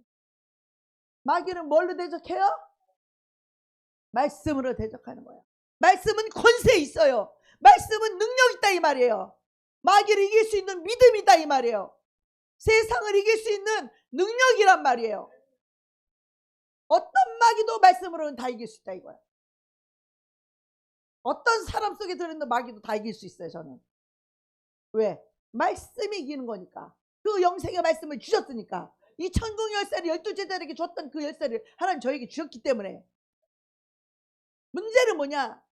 마귀는 뭘로 대적해요? 말씀으로 대적하는 거예요. 말씀은 권세 있어요. 말씀은 능력 있다 이 말이에요. 마귀를 이길 수 있는 믿음이다 이 말이에요. 세상을 이길 수 있는 능력이란 말이에요. 어떤 마귀도 말씀으로는 다 이길 수 있다 이거예요. 어떤 사람 속에 들어있는 마귀도 다 이길 수 있어요. 저는. 왜? 말씀이 이기는 거니까. 그 영생의 말씀을 주셨으니까. 이 천국 열쇠를 12제자에게 줬던 그 열쇠를 하나님 저에게 주셨기 때문에. 문제는 뭐냐?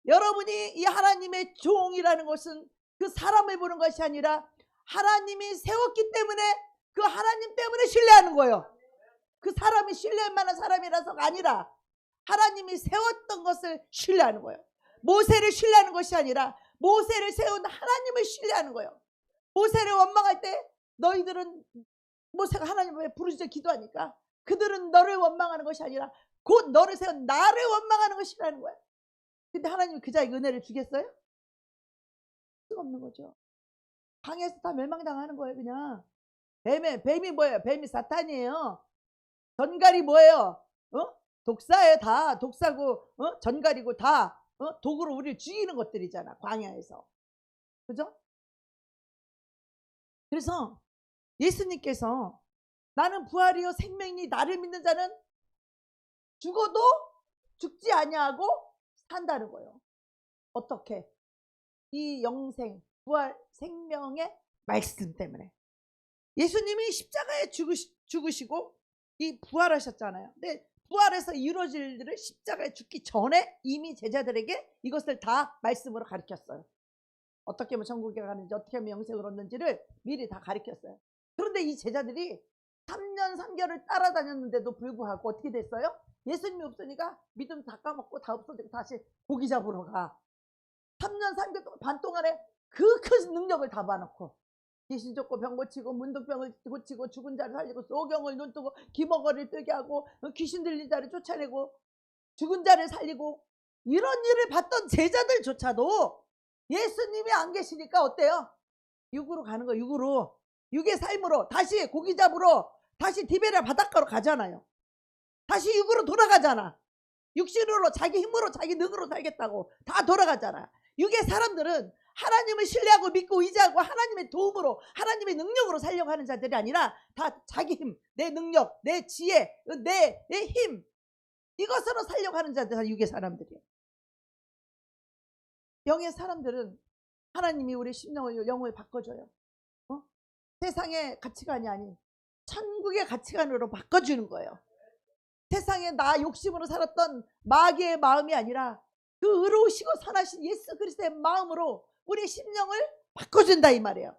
여러분이 이 하나님의 종이라는 것은 그 사람을 보는 것이 아니라 하나님이 세웠기 때문에 그 하나님 때문에 신뢰하는 거예요. 그 사람이 신뢰할 만한 사람이라서가 아니라 하나님이 세웠던 것을 신뢰하는 거예요. 모세를 신뢰하는 것이 아니라 모세를 세운 하나님을 신뢰하는 거예요. 모세를 원망할 때 너희들은, 모세가 하나님을 부르짖어 기도하니까 그들은 너를 원망하는 것이 아니라 곧 너를 세운 나를 원망하는 것이라는 거예요. 근데 하나님이 그 자에게 은혜를 주겠어요? 수가 없는 거죠. 강에서 다 멸망당하는 거예요. 그냥 뱀이 뭐예요? 뱀이 사탄이에요. 전갈이 뭐예요? 독사예요. 다 독사고 전갈이고 다 도구로 우리를 죽이는 것들이잖아. 광야에서. 그죠? 그래서 예수님께서 나는 부활이요 생명이니 나를 믿는 자는 죽어도 죽지 아니하고 산다는 거예요. 어떻게? 이 영생, 부활, 생명의 말씀 때문에. 예수님이 십자가에 죽으시고 이 부활하셨잖아요. 근데 부활해서 이루어질 일들을 십자가에 죽기 전에 이미 제자들에게 이것을 다 말씀으로 가르쳤어요. 어떻게 하면 천국에 가는지, 어떻게 하면 영생을 얻는지를 미리 다 가르쳤어요. 그런데 이 제자들이 3년 3개월을 따라다녔는데도 불구하고 어떻게 됐어요? 예수님이 없으니까 믿음 다 까먹고 다 없어지고 다시 고기 잡으러 가. 3년 3개월 반 동안에 그 큰 능력을 다 봐놓고 귀신 쫓고 병 고치고 문둥병을 고치고 죽은 자를 살리고 소경을 눈뜨고 기머거리를 뜨게 하고 귀신 들린 자를 쫓아내고 죽은 자를 살리고 이런 일을 봤던 제자들조차도 예수님이 안 계시니까 어때요? 육으로 가는 거예요. 육으로. 육의 삶으로 다시 고기 잡으러 다시 디베랴 바닷가로 가잖아요. 다시 육으로 돌아가잖아. 육신으로 자기 힘으로 자기 능으로 살겠다고 다 돌아가잖아. 육의 사람들은 하나님을 신뢰하고 믿고 의지하고 하나님의 도움으로 하나님의 능력으로 살려고 하는 자들이 아니라 다 자기 힘, 내 능력, 내 지혜, 내 힘 이것으로 살려고 하는 자들 다 육의 사람들이에요. 영의 사람들은 하나님이 우리 심령을 영을 바꿔줘요. 세상의 가치관이 아닌 천국의 가치관으로 바꿔주는 거예요. 세상에 나 욕심으로 살았던 마귀의 마음이 아니라 그 의로우시고 선하신 예수 그리스도의 마음으로 우리 심령을 바꿔준다 이 말이에요.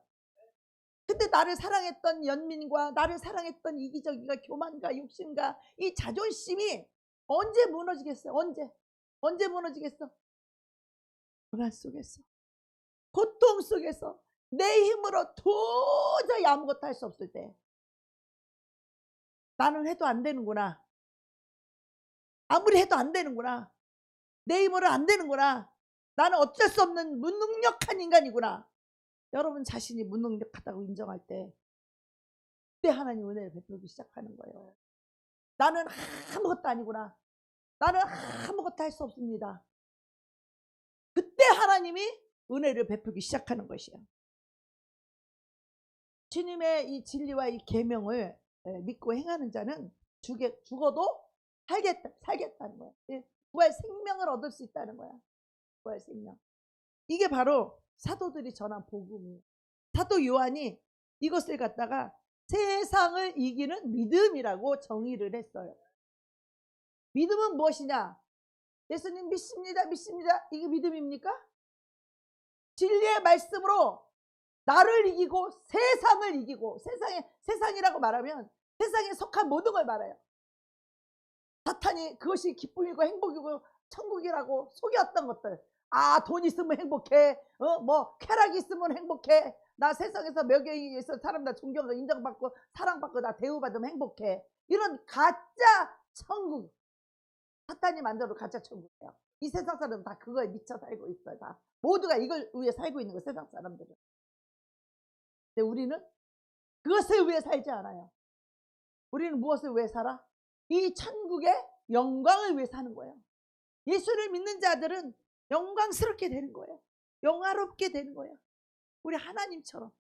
근데 나를 사랑했던 연민과 나를 사랑했던 이기적이가 교만과 욕심과 이 자존심이 언제 무너지겠어요? 언제 무너지겠어? 불안 속에서, 고통 속에서 내 힘으로 도저히 아무것도 할 수 없을 때 나는 해도 안 되는구나. 아무리 해도 안 되는구나. 내 힘으로 안 되는구나. 나는 어쩔 수 없는 무능력한 인간이구나. 여러분 자신이 무능력하다고 인정할 때 그때 하나님 은혜를 베풀기 시작하는 거예요. 나는 아무것도 아니구나. 나는 아무것도 할 수 없습니다. 그때 하나님이 은혜를 베풀기 시작하는 것이에요. 주님의 이 진리와 이 계명을 믿고 행하는 자는 죽어도 살겠다는 거야. 부활 생명을 얻을 수 있다는 거야. 부활 생명. 이게 바로 사도들이 전한 복음이에요. 사도 요한이 이것을 갖다가 세상을 이기는 믿음이라고 정의를 했어요. 믿음은 무엇이냐? 예수님 믿습니다. 이게 믿음입니까? 진리의 말씀으로 나를 이기고 세상을 이기고 세상이라고 말하면 세상에 속한 모든 걸 말해요. 사탄이 그것이 기쁨이고 행복이고 천국이라고 속였던 것들. 아, 돈 있으면 행복해. 뭐 쾌락이 있으면 행복해. 나 세상에서 명예에 있어 사람들 존경하고 인정받고 사랑받고 나 대우받으면 행복해. 이런 가짜 천국. 사탄이 만들어 가짜 천국이에요. 이 세상 사람은 다 그거에 미쳐 살고 있어요. 다 모두가 이걸 위해 살고 있는 거예요. 세상 사람들은. 근데 우리는 그것을 위해 살지 않아요. 우리는 무엇을 위해 살아? 이 천국의 영광을 위해 사는 거예요. 예수를 믿는 자들은 영광스럽게 되는 거예요. 영화롭게 되는 거예요. 우리 하나님처럼.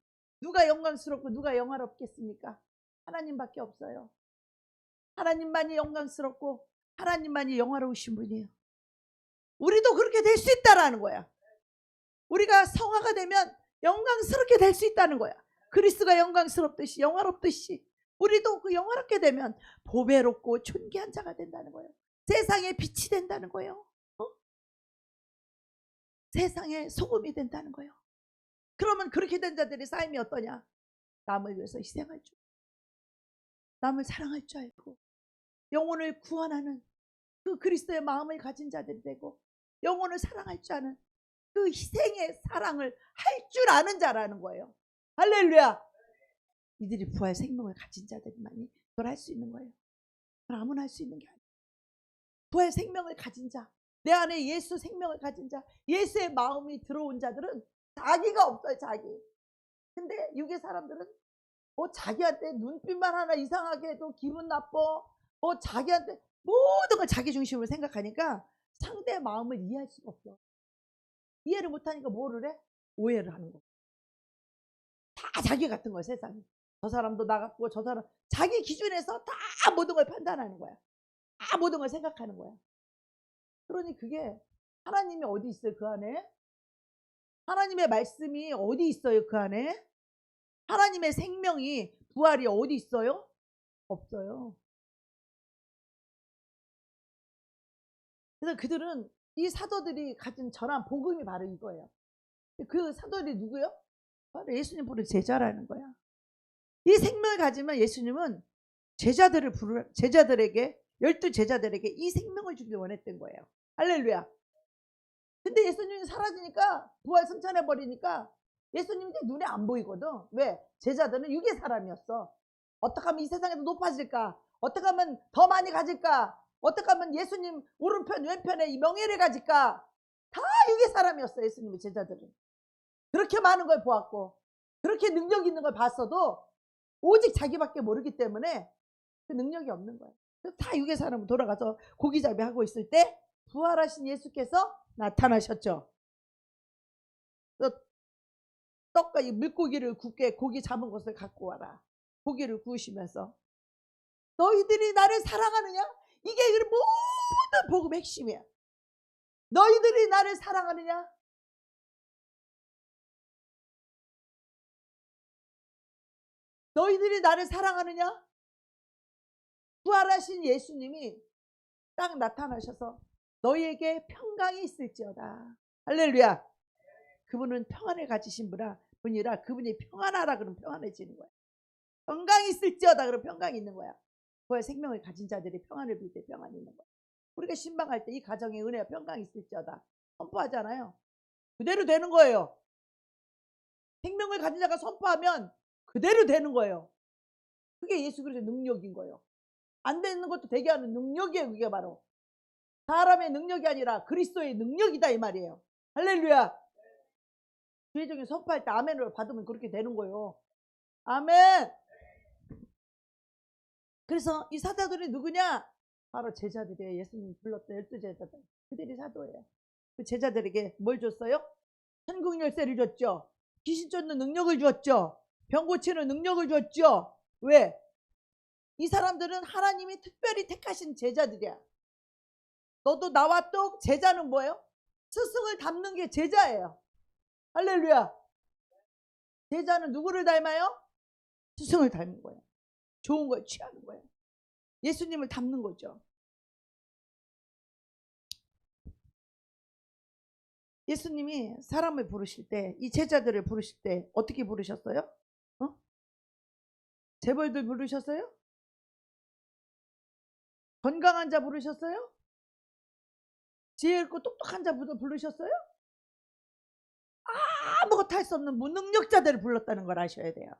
누가 영광스럽고 누가 영화롭겠습니까? 하나님밖에 없어요. 하나님만이 영광스럽고 하나님만이 영화로우신 분이에요. 우리도 그렇게 될 수 있다라는 거야. 우리가 성화가 되면 영광스럽게 될 수 있다는 거야. 그리스도가 영광스럽듯이 영화롭듯이 우리도 그 영화롭게 되면 보배롭고 존귀한 자가 된다는 거예요. 세상의 빛이 된다는 거예요. 세상의 소금이 된다는 거예요. 그러면 그렇게 된 자들의 삶이 어떠냐? 남을 위해서 희생할 줄, 남을 사랑할 줄 알고 영혼을 구원하는 그 그리스도의 마음을 가진 자들이 되고 영혼을 사랑할 줄 아는 그 희생의 사랑을 할 줄 아는 자라는 거예요. 할렐루야. 이들이 부활 생명을 가진 자들만이 그걸 할 수 있는 거예요. 그걸 아무나 할 수 있는 게 아니에요. 부활 생명을 가진 자, 내 안에 예수 생명을 가진 자, 예수의 마음이 들어온 자들은 자기가 없어요. 자기. 근데 육의 사람들은 뭐 자기한테 눈빛만 하나 이상하게 해도 기분 나빠. 뭐 자기한테 모든 걸 자기 중심으로 생각하니까 상대의 마음을 이해할 수가 없어. 이해를 못하니까 뭐를 해? 오해를 하는 거. 다 자기 같은 거야 세상이. 저 사람도 나갔고 저 사람 자기 기준에서 다 모든 걸 판단하는 거야. 다 모든 걸 생각하는 거야. 그러니 그게 하나님이 어디 있어요 그 안에? 하나님의 말씀이 어디 있어요 그 안에? 하나님의 생명이 부활이 어디 있어요? 없어요. 그래서 그들은 이 사도들이 가진 전한 복음이 바로 이거예요. 그 사도들이 누구요? 바로 예수님 부른 제자라는 거야. 이 생명을 가지면 예수님은 제자들에게 12제자들에게 이 생명을 주길 원했던 거예요. 할렐루야. 근데 예수님이 사라지니까 부활 승천해 버리니까 예수님이 눈에 안 보이거든. 왜? 제자들은 육의 사람이었어. 어떻게 하면 이 세상에서 높아질까? 어떻게 하면 더 많이 가질까? 어떻게 하면 예수님 오른편 왼편에 이 명예를 가질까? 다 육의 사람이었어 예수님의 제자들은. 그렇게 많은 걸 보았고 그렇게 능력 있는 걸 봤어도 오직 자기밖에 모르기 때문에 그 능력이 없는 거예요. 그래서 다 육의 사람으로 돌아가서 고기잡이 하고 있을 때 부활하신 예수께서 나타나셨죠. 떡과 이 물고기를 굽게 고기 잡은 것을 갖고 와라. 고기를 구우시면서 너희들이 나를 사랑하느냐? 이게 모든 복음의 핵심이야. 너희들이 나를 사랑하느냐? 너희들이 나를 사랑하느냐? 부활하신 예수님이 딱 나타나셔서 너희에게 평강이 있을지어다. 할렐루야. 그분은 평안을 가지신 분이라 그분이 평안하라 그러면 평안해지는 거야. 평강이 있을지어다 그러면 평강이 있는 거야. 부활 생명을 가진 자들이 평안을 빌 때 평안이 있는 거야. 우리가 신방할 때 이 가정의 은혜와 평강이 있을지어다 선포하잖아요. 그대로 되는 거예요. 생명을 가진 자가 선포하면 그대로 되는 거예요. 그게 예수 그리스도의 능력인 거예요. 안 되는 것도 되게 하는 능력이에요. 그게 바로 사람의 능력이 아니라 그리스도의 능력이다 이 말이에요. 할렐루야. 주의적인 선포할 때 아멘을 받으면 그렇게 되는 거예요. 아멘. 그래서 이 사도들이 누구냐? 바로 제자들이에요. 예수님 불렀던 12제자들. 그들이 사도예요. 그 제자들에게 뭘 줬어요? 천국 열쇠를 줬죠. 귀신 쫓는 능력을 주었죠. 병 고치는 능력을 주었죠. 왜? 이 사람들은 하나님이 특별히 택하신 제자들이야. 너도 나와 또 제자는 뭐예요? 스승을 닮는 게 제자예요. 할렐루야. 제자는 누구를 닮아요? 스승을 닮는 거예요. 좋은 걸 취하는 거예요. 예수님을 닮는 거죠. 예수님이 사람을 부르실 때, 이 제자들을 부르실 때 어떻게 부르셨어요? 재벌들 부르셨어요? 건강한 자 부르셨어요? 지혜 있고 똑똑한 자 부르셨어요? 아무것도 할 수 없는 무능력자들을 불렀다는 걸 아셔야 돼요.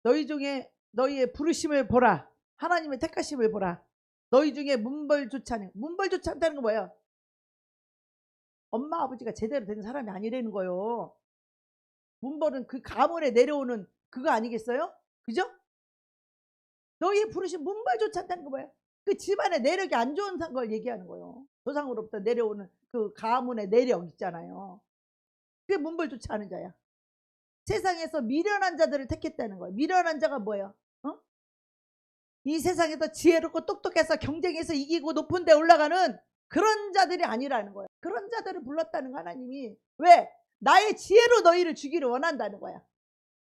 너희 중에 너희의 부르심을 보라. 하나님의 택하심을 보라. 너희 중에 문벌조차 않다는 건 뭐예요? 엄마 아버지가 제대로 된 사람이 아니라는 거예요. 문벌은 그 가문에 내려오는 그거 아니겠어요? 그죠? 너희의 부르심 문벌조차 않다는 거 뭐예요? 그 집안의 내력이 안 좋은 걸 얘기하는 거예요. 조상으로부터 내려오는 그 가문의 내력 있잖아요. 그게 문벌조차 않은 자야. 세상에서 미련한 자들을 택했다는 거예요. 미련한 자가 뭐예요? 이 세상에서 지혜롭고 똑똑해서 경쟁에서 이기고 높은 데 올라가는 그런 자들이 아니라는 거예요. 그런 자들을 불렀다는 거 하나님이. 왜? 나의 지혜로 너희를 주기를 원한다는 거야.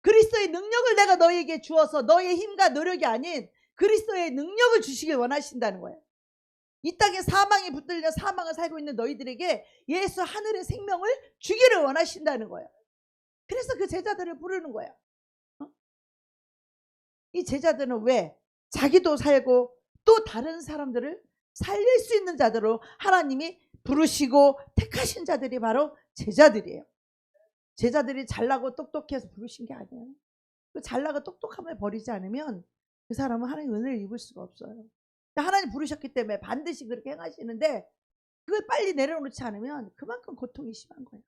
그리스도의 능력을 내가 너희에게 주어서 너희의 힘과 노력이 아닌 그리스도의 능력을 주시길 원하신다는 거예요. 이 땅에 사망에 붙들려 사망을 살고 있는 너희들에게 예수 하늘의 생명을 주기를 원하신다는 거예요. 그래서 그 제자들을 부르는 거예요. 이 제자들은 왜? 자기도 살고 또 다른 사람들을 살릴 수 있는 자들로 하나님이 부르시고 택하신 자들이 바로 제자들이에요. 제자들이 잘나고 똑똑해서 부르신 게 아니에요. 그 잘나고 똑똑함을 버리지 않으면 그 사람은 하나님의 은혜를 입을 수가 없어요. 하나님 부르셨기 때문에 반드시 그렇게 행하시는데 그걸 빨리 내려놓지 않으면 그만큼 고통이 심한 거예요.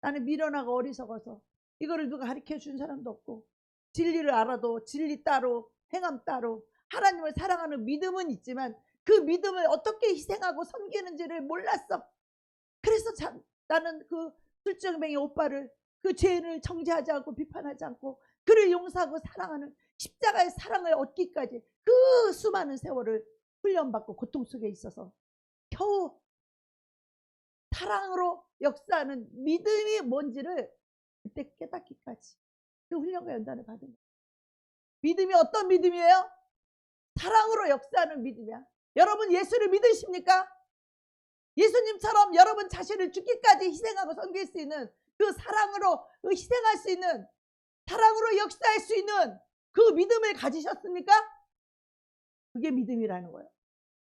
나는 미련하고 어리석어서 이거를 누가 가르쳐 준 사람도 없고 진리를 알아도 진리 따로 행함 따로 하나님을 사랑하는 믿음은 있지만 그 믿음을 어떻게 희생하고 섬기는지를 몰랐어. 그래서 나는 그 술정뱅이 오빠를 그 죄인을 정죄하지 않고 비판하지 않고 그를 용서하고 사랑하는 십자가의 사랑을 얻기까지 그 수많은 세월을 훈련받고 고통 속에 있어서 겨우 사랑으로 역사하는 믿음이 뭔지를 그때 깨닫기까지 그 훈련과 연단을 받은 거예요. 믿음이 어떤 믿음이에요? 사랑으로 역사하는 믿음이야. 여러분 예수를 믿으십니까? 예수님처럼 여러분 자신을 죽기까지 희생하고 섬길 수 있는 그 사랑으로 희생할 수 있는 사랑으로 역사할 수 있는 그 믿음을 가지셨습니까? 그게 믿음이라는 거예요.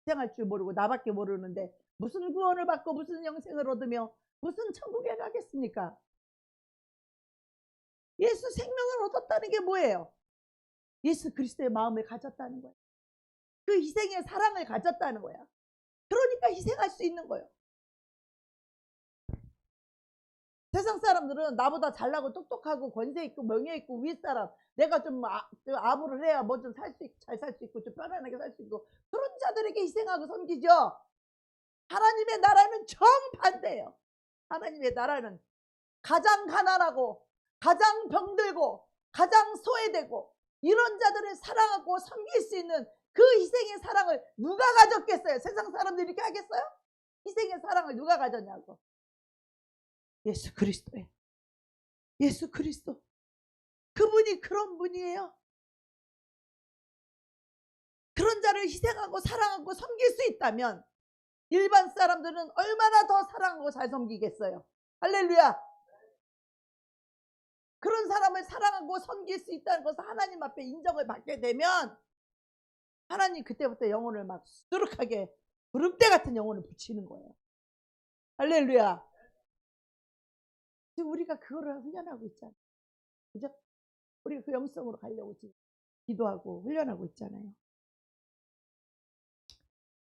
희생할 줄 모르고 나밖에 모르는데 무슨 구원을 받고 무슨 영생을 얻으며 무슨 천국에 가겠습니까? 예수 생명을 얻었다는 게 뭐예요? 예수 그리스도의 마음을 가졌다는 거예요. 그 희생의 사랑을 가졌다는 거야. 그러니까 희생할 수 있는 거예요. 세상 사람들은 나보다 잘나고 똑똑하고 권세 있고 명예 있고 윗사람, 내가 좀 아부를 해야 뭐 좀 살 수 있고 잘 살 수 있고 좀 편안하게 살 수 있고 그런 자들에게 희생하고 섬기죠. 하나님의 나라는 정반대예요. 하나님의 나라는 가장 가난하고 가장 병들고 가장 소외되고 이런 자들을 사랑하고 섬길 수 있는 그 희생의 사랑을 누가 가졌겠어요? 세상 사람들이 이렇게 하겠어요? 희생의 사랑을 누가 가졌냐고. 예수 그리스도예요. 예수 그리스도. 그분이 그런 분이에요. 그런 자를 희생하고 사랑하고 섬길 수 있다면 일반 사람들은 얼마나 더 사랑하고 잘 섬기겠어요. 할렐루야. 그런 사람을 사랑하고 섬길 수 있다는 것을 하나님 앞에 인정을 받게 되면 하나님 그때부터 영혼을 막 수두룩하게 구름대 같은 영혼을 붙이는 거예요. 할렐루야. 지금 우리가 그거를 훈련하고 있잖아요. 그죠? 우리가 그 영성으로 가려고 지금 기도하고 훈련하고 있잖아요.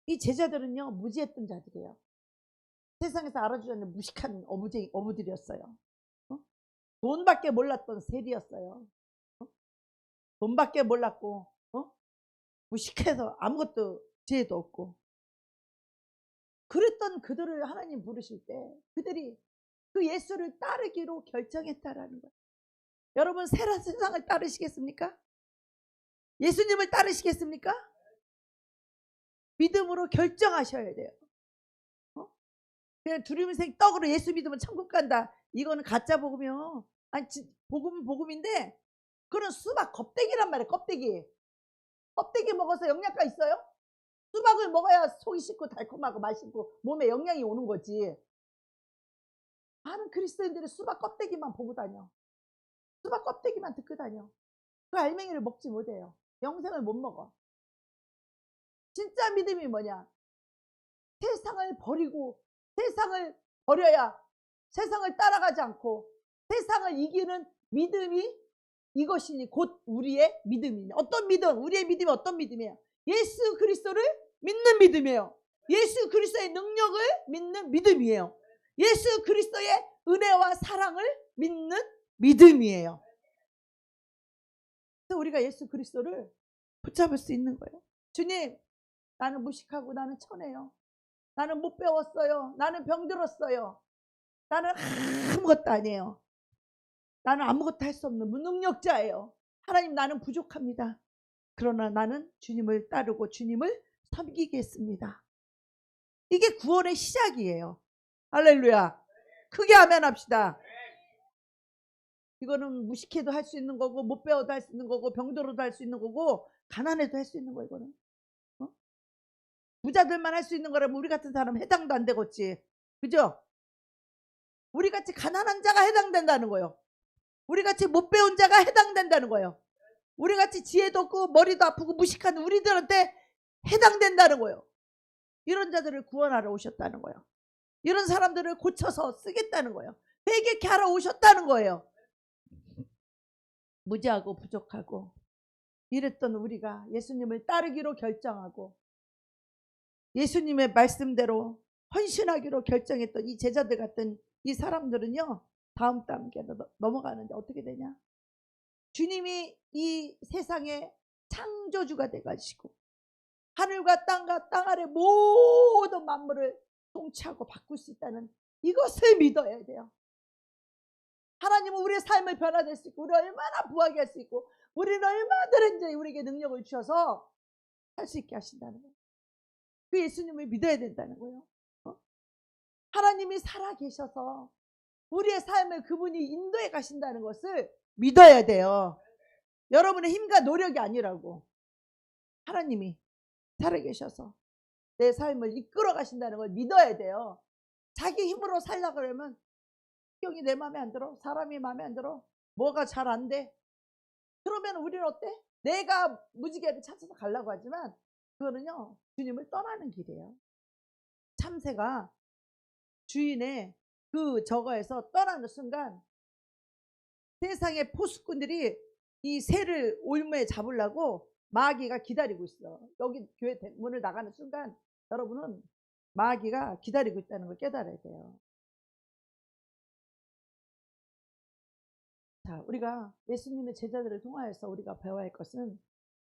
이 제자들은요 무지했던 자들이에요. 세상에서 알아주지 않는 무식한 어부들이었어요. 돈밖에 몰랐던 세리였어요. 돈밖에 몰랐고 무식해서 아무것도 지혜도 없고 그랬던 그들을 하나님 부르실 때 그들이 그 예수를 따르기로 결정했다라는 거예요. 여러분 세상을 따르시겠습니까? 예수님을 따르시겠습니까? 믿음으로 결정하셔야 돼요. 그냥 두리뭉생 떡으로 예수 믿으면 천국 간다. 이거는 가짜 복음이요. 아니 복음은 복음인데 그런 수박 껍데기란 말이에요. 껍데기 먹어서 영양가 있어요? 수박을 먹어야 속이 씻고 달콤하고 맛있고 몸에 영양이 오는 거지. 많은 그리스도인들이 수박 껍데기만 보고 다녀. 수박 껍데기만 듣고 다녀. 그 알맹이를 먹지 못해요. 영생을 못 먹어. 진짜 믿음이 뭐냐? 세상을 버리고 세상을 버려야 세상을 따라가지 않고 세상을 이기는 믿음이 이것이니 곧 우리의 믿음이니. 어떤 믿음? 우리의 믿음이 어떤 믿음이에요? 예수 그리스도를 믿는 믿음이에요. 예수 그리스도의 능력을 믿는 믿음이에요. 예수 그리스도의 은혜와 사랑을 믿는 믿음이에요. 그래서 우리가 예수 그리스도를 붙잡을 수 있는 거예요. 주님, 나는 무식하고 나는 천해요. 나는 못 배웠어요. 나는 병들었어요. 나는 아무것도 아니에요. 나는 아무것도 할 수 없는 무능력자예요. 하나님 나는 부족합니다. 그러나 나는 주님을 따르고 주님을 섬기겠습니다. 이게 구원의 시작이에요. 할렐루야. 크게 아멘합시다. 이거는 무식해도 할 수 있는 거고 못 배워도 할 수 있는 거고 병들어도 할 수 있는 거고 가난해도 할 수 있는 거. 이거는 부자들만 할 수 있는 거라면 우리 같은 사람은 해당도 안 되겠지. 그죠? 우리같이 가난한 자가 해당된다는 거예요. 우리같이 못 배운 자가 해당된다는 거예요. 우리같이 지혜도 없고 머리도 아프고 무식한 우리들한테 해당된다는 거예요. 이런 자들을 구원하러 오셨다는 거예요. 이런 사람들을 고쳐서 쓰겠다는 거예요. 회개케 하러 오셨다는 거예요. 무지하고 부족하고 이랬던 우리가 예수님을 따르기로 결정하고 예수님의 말씀대로 헌신하기로 결정했던 이 제자들 같은 이 사람들은요 다음 단계로 넘어가는데 어떻게 되냐? 주님이 이 세상의 창조주가 돼가지고 하늘과 땅과 땅 아래 모든 만물을 통치하고 바꿀 수 있다는 이것을 믿어야 돼요. 하나님은 우리의 삶을 변화될 수 있고, 우리 얼마나 부하게 할 수 있고, 우리는 얼마든지 우리에게 능력을 주셔서 할 수 있게 하신다는 거예요. 그 예수님을 믿어야 된다는 거예요. 하나님이 살아계셔서 우리의 삶을 그분이 인도해 가신다는 것을 믿어야 돼요. 여러분의 힘과 노력이 아니라고. 하나님이 살아계셔서 내 삶을 이끌어 가신다는 걸 믿어야 돼요. 자기 힘으로 살려고 그러면 환경이 내 마음에 안 들어, 사람이 마음에 안 들어, 뭐가 잘 안 돼. 그러면 우리는 어때? 내가 무지개를 찾아서 가려고 하지만 그거는요, 주님을 떠나는 길이에요. 참새가 주인의 그 저거에서 떠나는 순간 세상의 포수꾼들이 이 새를 올무에 잡으려고 마귀가 기다리고 있어. 여기 교회 문을 나가는 순간 여러분은 마귀가 기다리고 있다는 걸 깨달아야 돼요. 자, 우리가 예수님의 제자들을 통하여서 우리가 배워야 할 것은,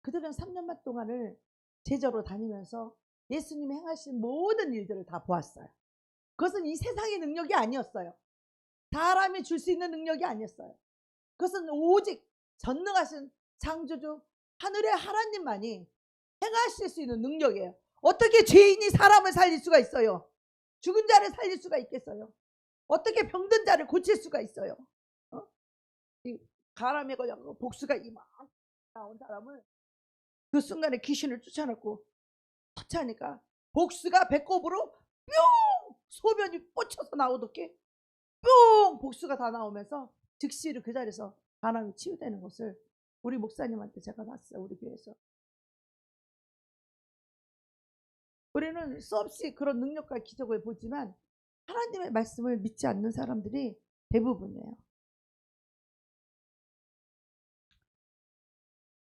그들은 3년만 동안을 제자로 다니면서 예수님이 행하신 모든 일들을 다 보았어요. 그것은 이 세상의 능력이 아니었어요. 사람이 줄 수 있는 능력이 아니었어요. 그것은 오직 전능하신 창조주 하늘의 하나님만이 행하실 수 있는 능력이에요. 어떻게 죄인이 사람을 살릴 수가 있어요? 죽은 자를 살릴 수가 있겠어요? 어떻게 병든 자를 고칠 수가 있어요? 이 가람에 걸려 복수가 이만큼 나온 사람을 그 순간에 귀신을 쫓아놓고 터치하니까 복수가 배꼽으로 뿅 소변이 뻗쳐서 나오듯이 뿅 복수가 다 나오면서 즉시로 그 자리에서 가람이 치유되는 것을 우리 목사님한테 제가 봤어요. 우리 교회에서. 우리는 수없이 그런 능력과 기적을 보지만 하나님의 말씀을 믿지 않는 사람들이 대부분이에요.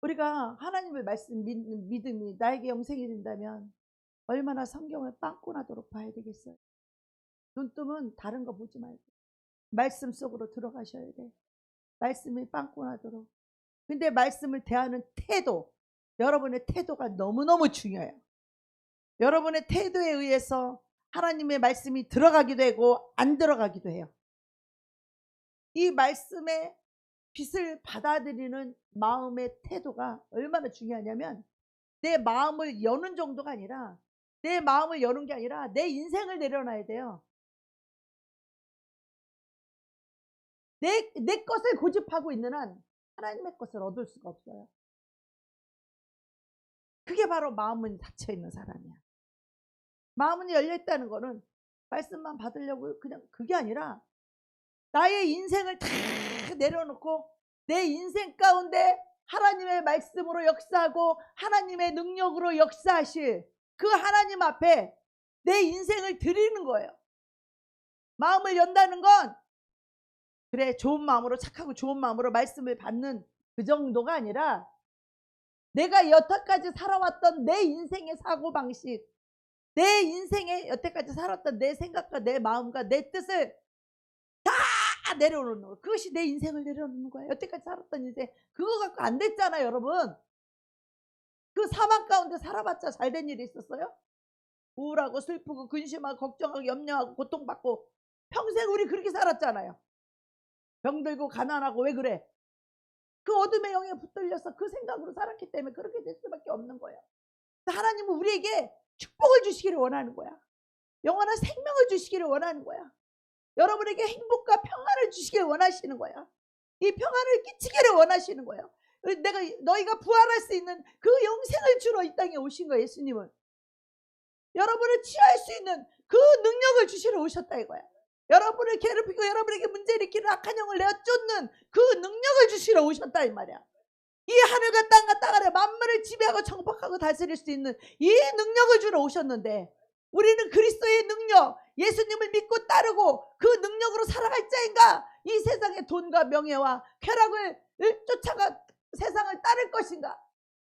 우리가 하나님의 말씀 믿는 믿음이 나에게 영생이 된다면 얼마나 성경을 빵꾸나도록 봐야 되겠어요. 눈뜨면 다른 거 보지 말고 말씀 속으로 들어가셔야 돼. 말씀이 빵꾸나도록. 근데 말씀을 대하는 태도, 여러분의 태도가 너무너무 중요해요. 여러분의 태도에 의해서 하나님의 말씀이 들어가기도 하고 안 들어가기도 해요. 이 말씀의 빛을 받아들이는 마음의 태도가 얼마나 중요하냐면, 내 마음을 여는 정도가 아니라, 내 마음을 여는 게 아니라 내 인생을 내려놔야 돼요. 내 것을 고집하고 있는 한 하나님의 것을 얻을 수가 없어요. 그게 바로 마음은 닫혀있는 사람이야. 마음은 열려있다는 거는 말씀만 받으려고 그냥 그게 아니라 나의 인생을 다 내려놓고 내 인생 가운데 하나님의 말씀으로 역사하고 하나님의 능력으로 역사하실 그 하나님 앞에 내 인생을 드리는 거예요. 마음을 연다는 건 그래 좋은 마음으로, 착하고 좋은 마음으로 말씀을 받는 그 정도가 아니라, 내가 여태까지 살아왔던 내 인생의 사고방식, 내 인생에 여태까지 살았던 내 생각과 내 마음과 내 뜻을 다 내려놓는 거예요. 그것이 내 인생을 내려놓는 거예요. 여태까지 살았던 인생 그거 갖고 안 됐잖아요. 여러분, 그 사막 가운데 살아봤자 잘된 일이 있었어요? 우울하고 슬프고 근심하고 걱정하고 염려하고 고통받고 평생 우리 그렇게 살았잖아요. 병들고 가난하고. 왜 그래? 그 어둠의 영에 붙들려서 그 생각으로 살았기 때문에 그렇게 될 수밖에 없는 거예요. 하나님은 우리에게 축복을 주시기를 원하는 거야. 영원한 생명을 주시기를 원하는 거야. 여러분에게 행복과 평안을 주시기를 원하시는 거야. 이 평안을 끼치기를 원하시는 거예요. 너희가 부활할 수 있는 그 영생을 주러 이 땅에 오신 거예요. 예수님은 여러분을 치유할 수 있는 그 능력을 주시러 오셨다 이거야. 여러분을 괴롭히고 여러분에게 문제를 일으키는 악한 영을 내어 쫓는 그 능력을 주시러 오셨다 이 말이야. 이 하늘과 땅과 땅 아래 만물을 지배하고 정복하고 다스릴 수 있는 이 능력을 주러 오셨는데, 우리는 그리스도의 능력, 예수님을 믿고 따르고 그 능력으로 살아갈 자인가, 이 세상의 돈과 명예와 쾌락을 쫓아가 세상을 따를 것인가,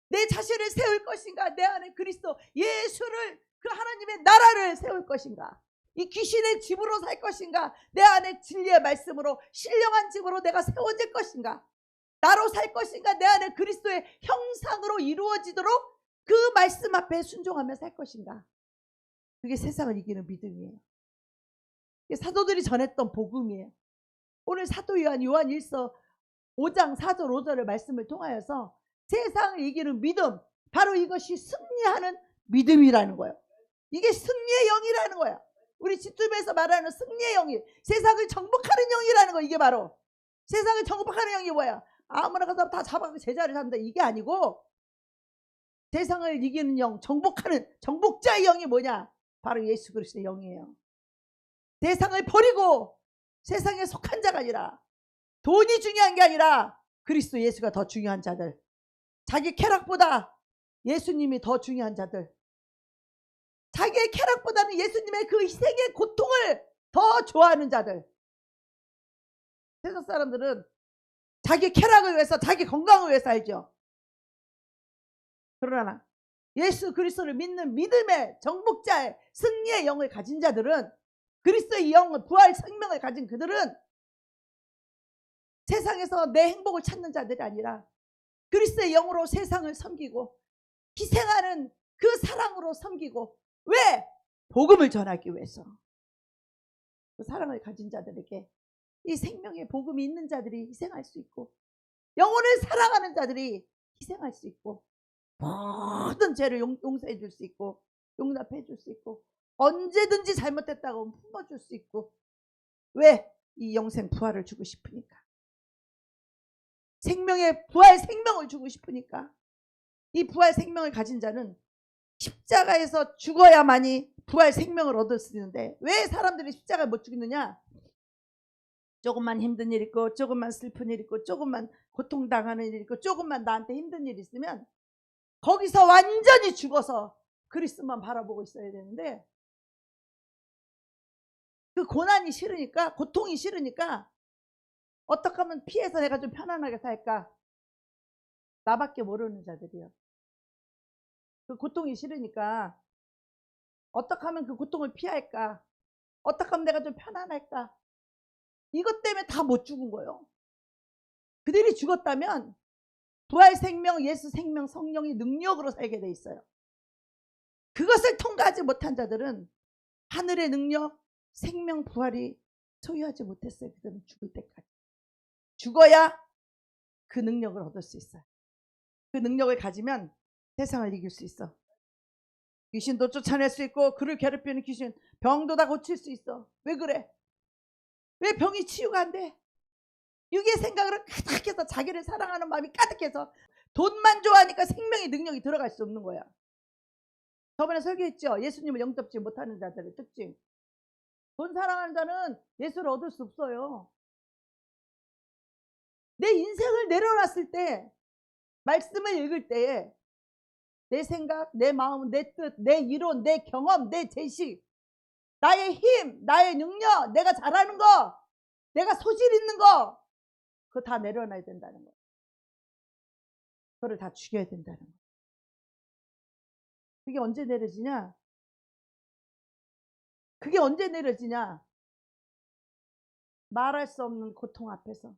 내 자신을 세울 것인가, 내 안에 그리스도 예수를, 그 하나님의 나라를 세울 것인가, 이 귀신의 집으로 살 것인가, 내 안에 진리의 말씀으로 신령한 집으로 내가 세워질 것인가, 나로 살 것인가, 내 안에 그리스도의 형상으로 이루어지도록 그 말씀 앞에 순종하며 살 것인가. 그게 세상을 이기는 믿음이에요. 사도들이 전했던 복음이에요. 오늘 사도 요한 1서 5장 4절 5절의 말씀을 통하여서 세상을 이기는 믿음, 바로 이것이 승리하는 믿음이라는 거예요. 이게 승리의 영이라는 거야. 우리 집중에서 말하는 승리의 영이, 세상을 정복하는 영이라는 거. 이게 바로 세상을 정복하는 영이 뭐야? 아무나 가서 다 잡아가고 제자를 산다, 이게 아니고, 세상을 이기는 영, 정복하는 정복자의 영이 뭐냐? 바로 예수 그리스도의 영이에요. 세상을 버리고 세상에 속한 자가 아니라, 돈이 중요한 게 아니라 그리스도 예수가 더 중요한 자들, 자기 쾌락보다 예수님이 더 중요한 자들, 자기의 쾌락보다는 예수님의 그 희생의 고통을 더 좋아하는 자들. 세상 사람들은 자기 쾌락을 위해서, 자기 건강을 위해서 살죠. 그러나 예수 그리스도를 믿는 믿음의 정복자의 승리의 영을 가진 자들은, 그리스도의 영을, 부활 생명을 가진 그들은 세상에서 내 행복을 찾는 자들이 아니라 그리스도의 영으로 세상을 섬기고 희생하는 그 사랑으로 섬기고, 왜? 복음을 전하기 위해서. 그 사랑을 가진 자들에게 이 생명의 복음이 있는 자들이 희생할 수 있고, 영혼을 사랑하는 자들이 희생할 수 있고, 모든 죄를 용서해 줄 수 있고, 용납해 줄 수 있고, 언제든지 잘못됐다고 품어줄 수 있고. 왜? 이 영생 부활을 주고 싶으니까. 생명의 부활 생명을 주고 싶으니까. 이 부활 생명을 가진 자는 십자가에서 죽어야만이 부활 생명을 얻을 수 있는데, 왜 사람들이 십자가를 못 죽이느냐? 조금만 힘든 일 있고, 조금만 슬픈 일 있고, 조금만 고통당하는 일 있고, 조금만 나한테 힘든 일 있으면 거기서 완전히 죽어서 그리스도만 바라보고 있어야 되는데, 그 고난이 싫으니까, 고통이 싫으니까 어떻게 하면 피해서 내가 좀 편안하게 살까? 나밖에 모르는 자들이요. 그 고통이 싫으니까 어떻게 하면 그 고통을 피할까? 어떻게 하면 내가 좀 편안할까? 이것 때문에 다 못 죽은 거예요. 그들이 죽었다면 부활 생명, 예수 생명, 성령의 능력으로 살게 돼 있어요. 그것을 통과하지 못한 자들은 하늘의 능력, 생명, 부활이 소유하지 못했어요. 그들은 죽을 때까지. 죽어야 그 능력을 얻을 수 있어요. 그 능력을 가지면 세상을 이길 수 있어. 귀신도 쫓아낼 수 있고, 그를 괴롭히는 귀신, 병도 다 고칠 수 있어. 왜 그래? 왜 병이 치유가 안 돼? 육의 생각으로 가득해서, 자기를 사랑하는 마음이 가득해서 돈만 좋아하니까 생명의 능력이 들어갈 수 없는 거야. 저번에 설교했죠. 예수님을 영접지 못하는 자들의 특징. 돈 사랑하는 자는 예수를 얻을 수 없어요. 내 인생을 내려놨을 때, 말씀을 읽을 때에 내 생각, 내 마음, 내 뜻, 내 이론, 내 경험, 내 제시, 나의 힘, 나의 능력, 내가 잘하는 거, 내가 소질 있는 거, 그거 다 내려놔야 된다는 거예요. 그거를 다 죽여야 된다는 거예요. 그게 언제 내려지냐? 그게 언제 내려지냐? 말할 수 없는 고통 앞에서,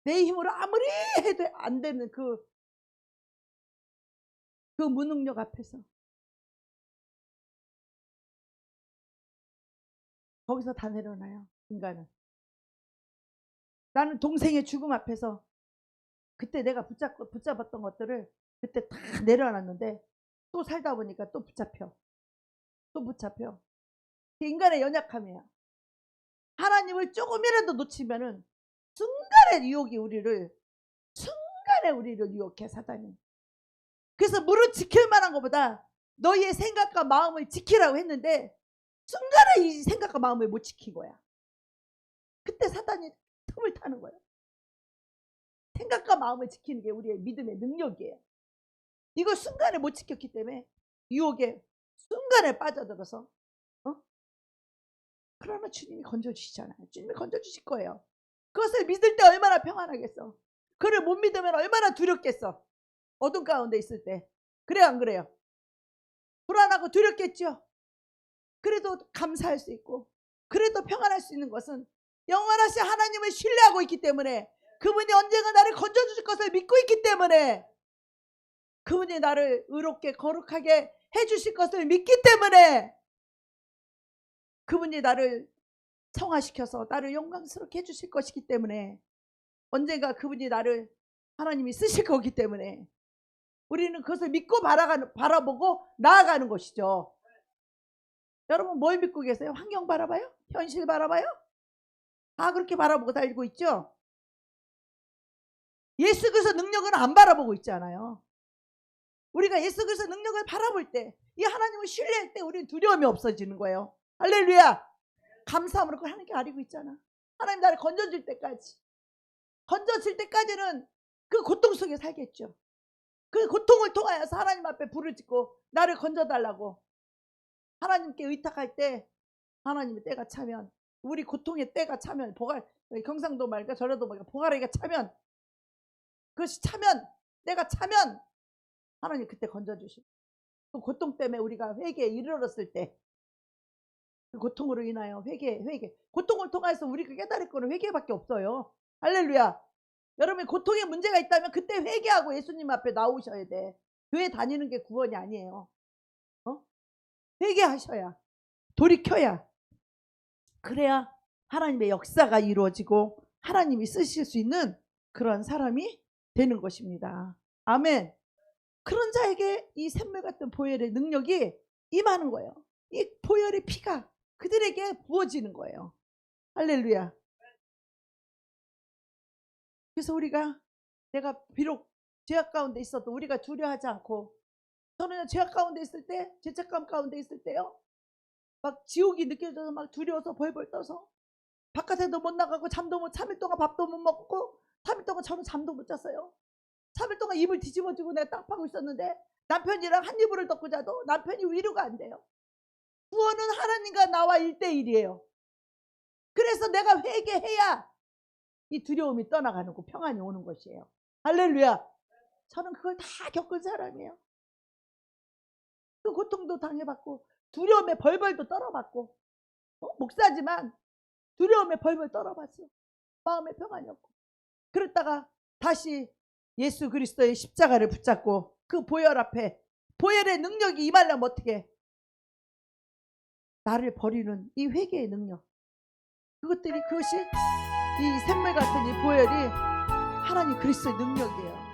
내 힘으로 아무리 해도 안 되는 그 무능력 앞에서, 거기서 다 내려놔요. 인간은. 나는 동생의 죽음 앞에서 그때 내가 붙잡았던 것들을 그때 다 내려놨는데, 또 살다 보니까 또 붙잡혀. 또 붙잡혀. 인간의 연약함이야. 하나님을 조금이라도 놓치면은 순간에 우리를 유혹해, 사단이. 그래서 무릇 지킬 만한 것보다 너희의 생각과 마음을 지키라고 했는데, 순간에 이 생각과 마음을 못 지킨 거야. 그때 사단이 틈을 타는 거야. 생각과 마음을 지키는 게 우리의 믿음의 능력이에요. 이걸 순간에 못 지켰기 때문에 유혹에 순간에 빠져들어서, 그러면 주님이 건져주시잖아요. 주님이 건져주실 거예요. 그것을 믿을 때 얼마나 평안하겠어. 그를 못 믿으면 얼마나 두렵겠어. 어둠 가운데 있을 때. 그래요, 안 그래요? 불안하고 두렵겠죠. 그래도 감사할 수 있고, 그래도 평안할 수 있는 것은 영원하신 하나님을 신뢰하고 있기 때문에, 그분이 언젠가 나를 건져주실 것을 믿고 있기 때문에, 그분이 나를 의롭게 거룩하게 해주실 것을 믿기 때문에, 그분이 나를 성화시켜서 나를 영광스럽게 해주실 것이기 때문에, 언젠가 그분이 나를 하나님이 쓰실 거기 때문에 우리는 그것을 믿고 바라보고 나아가는 것이죠. 여러분 뭘 믿고 계세요? 환경 바라봐요? 현실 바라봐요? 다 그렇게 바라보고 살고 있죠. 예수 그리스도 능력은 안 바라보고 있잖아요. 우리가 예수 그리스도 능력을 바라볼 때, 이 하나님을 신뢰할 때 우리는 두려움이 없어지는 거예요. 할렐루야. 감사함으로 그걸 하나님께 아리고 있잖아. 하나님 나를 건져줄 때까지, 건져질 때까지는 그 고통 속에 살겠죠. 그 고통을 통하여서 하나님 앞에 불을 짓고 나를 건져달라고 하나님께 의탁할 때, 하나님의 때가 차면, 우리 고통의 때가 차면, 경상도 말까 전라도 말까 보가라기가 차면, 그것이 차면, 때가 차면 하나님 그때 건져주시고, 그 고통 때문에 우리가 회개에 이르렀을 때, 그 고통으로 인하여 회개 고통을 통해서 우리가 깨달을 거는 회개밖에 없어요. 할렐루야. 여러분 고통에 문제가 있다면 그때 회개하고 예수님 앞에 나오셔야 돼. 교회 다니는 게 구원이 아니에요. 회개하셔야, 돌이켜야, 그래야 하나님의 역사가 이루어지고 하나님이 쓰실 수 있는 그런 사람이 되는 것입니다. 아멘. 그런 자에게 이 샘물 같은 보혈의 능력이 임하는 거예요. 이 보혈의 피가 그들에게 부어지는 거예요. 할렐루야. 그래서 내가 비록 죄악 가운데 있어도 우리가 두려워하지 않고, 저는 죄악 가운데 있을 때, 죄책감 가운데 있을 때요, 막 지옥이 느껴져서 막 두려워서 벌벌 떠서 바깥에도 못 나가고 잠도 못, 3일 동안 밥도 못 먹고 3일 동안 저는 잠도 못 잤어요. 3일 동안 입을 뒤집어지고 내가 딱 파고 있었는데, 남편이랑 한 이불을 덮고 자도 남편이 위로가 안 돼요. 구원은 하나님과 나와 1대1이에요. 그래서 내가 회개해야 이 두려움이 떠나가는 거, 평안이 오는 것이에요. 할렐루야. 저는 그걸 다 겪은 사람이에요. 그 고통도 당해봤고 두려움에 벌벌도 떨어봤고, 목사지만 두려움에 벌벌 떨어봤어. 마음에 평안이 없고. 그랬다가 다시 예수 그리스도의 십자가를 붙잡고 그 보혈 앞에, 보혈의 능력이 임하려면 어떻게 해? 나를 버리는 이 회개의 능력, 그것이 이 샘물 같은 이 보혈이 하나님 그리스도의 능력이에요.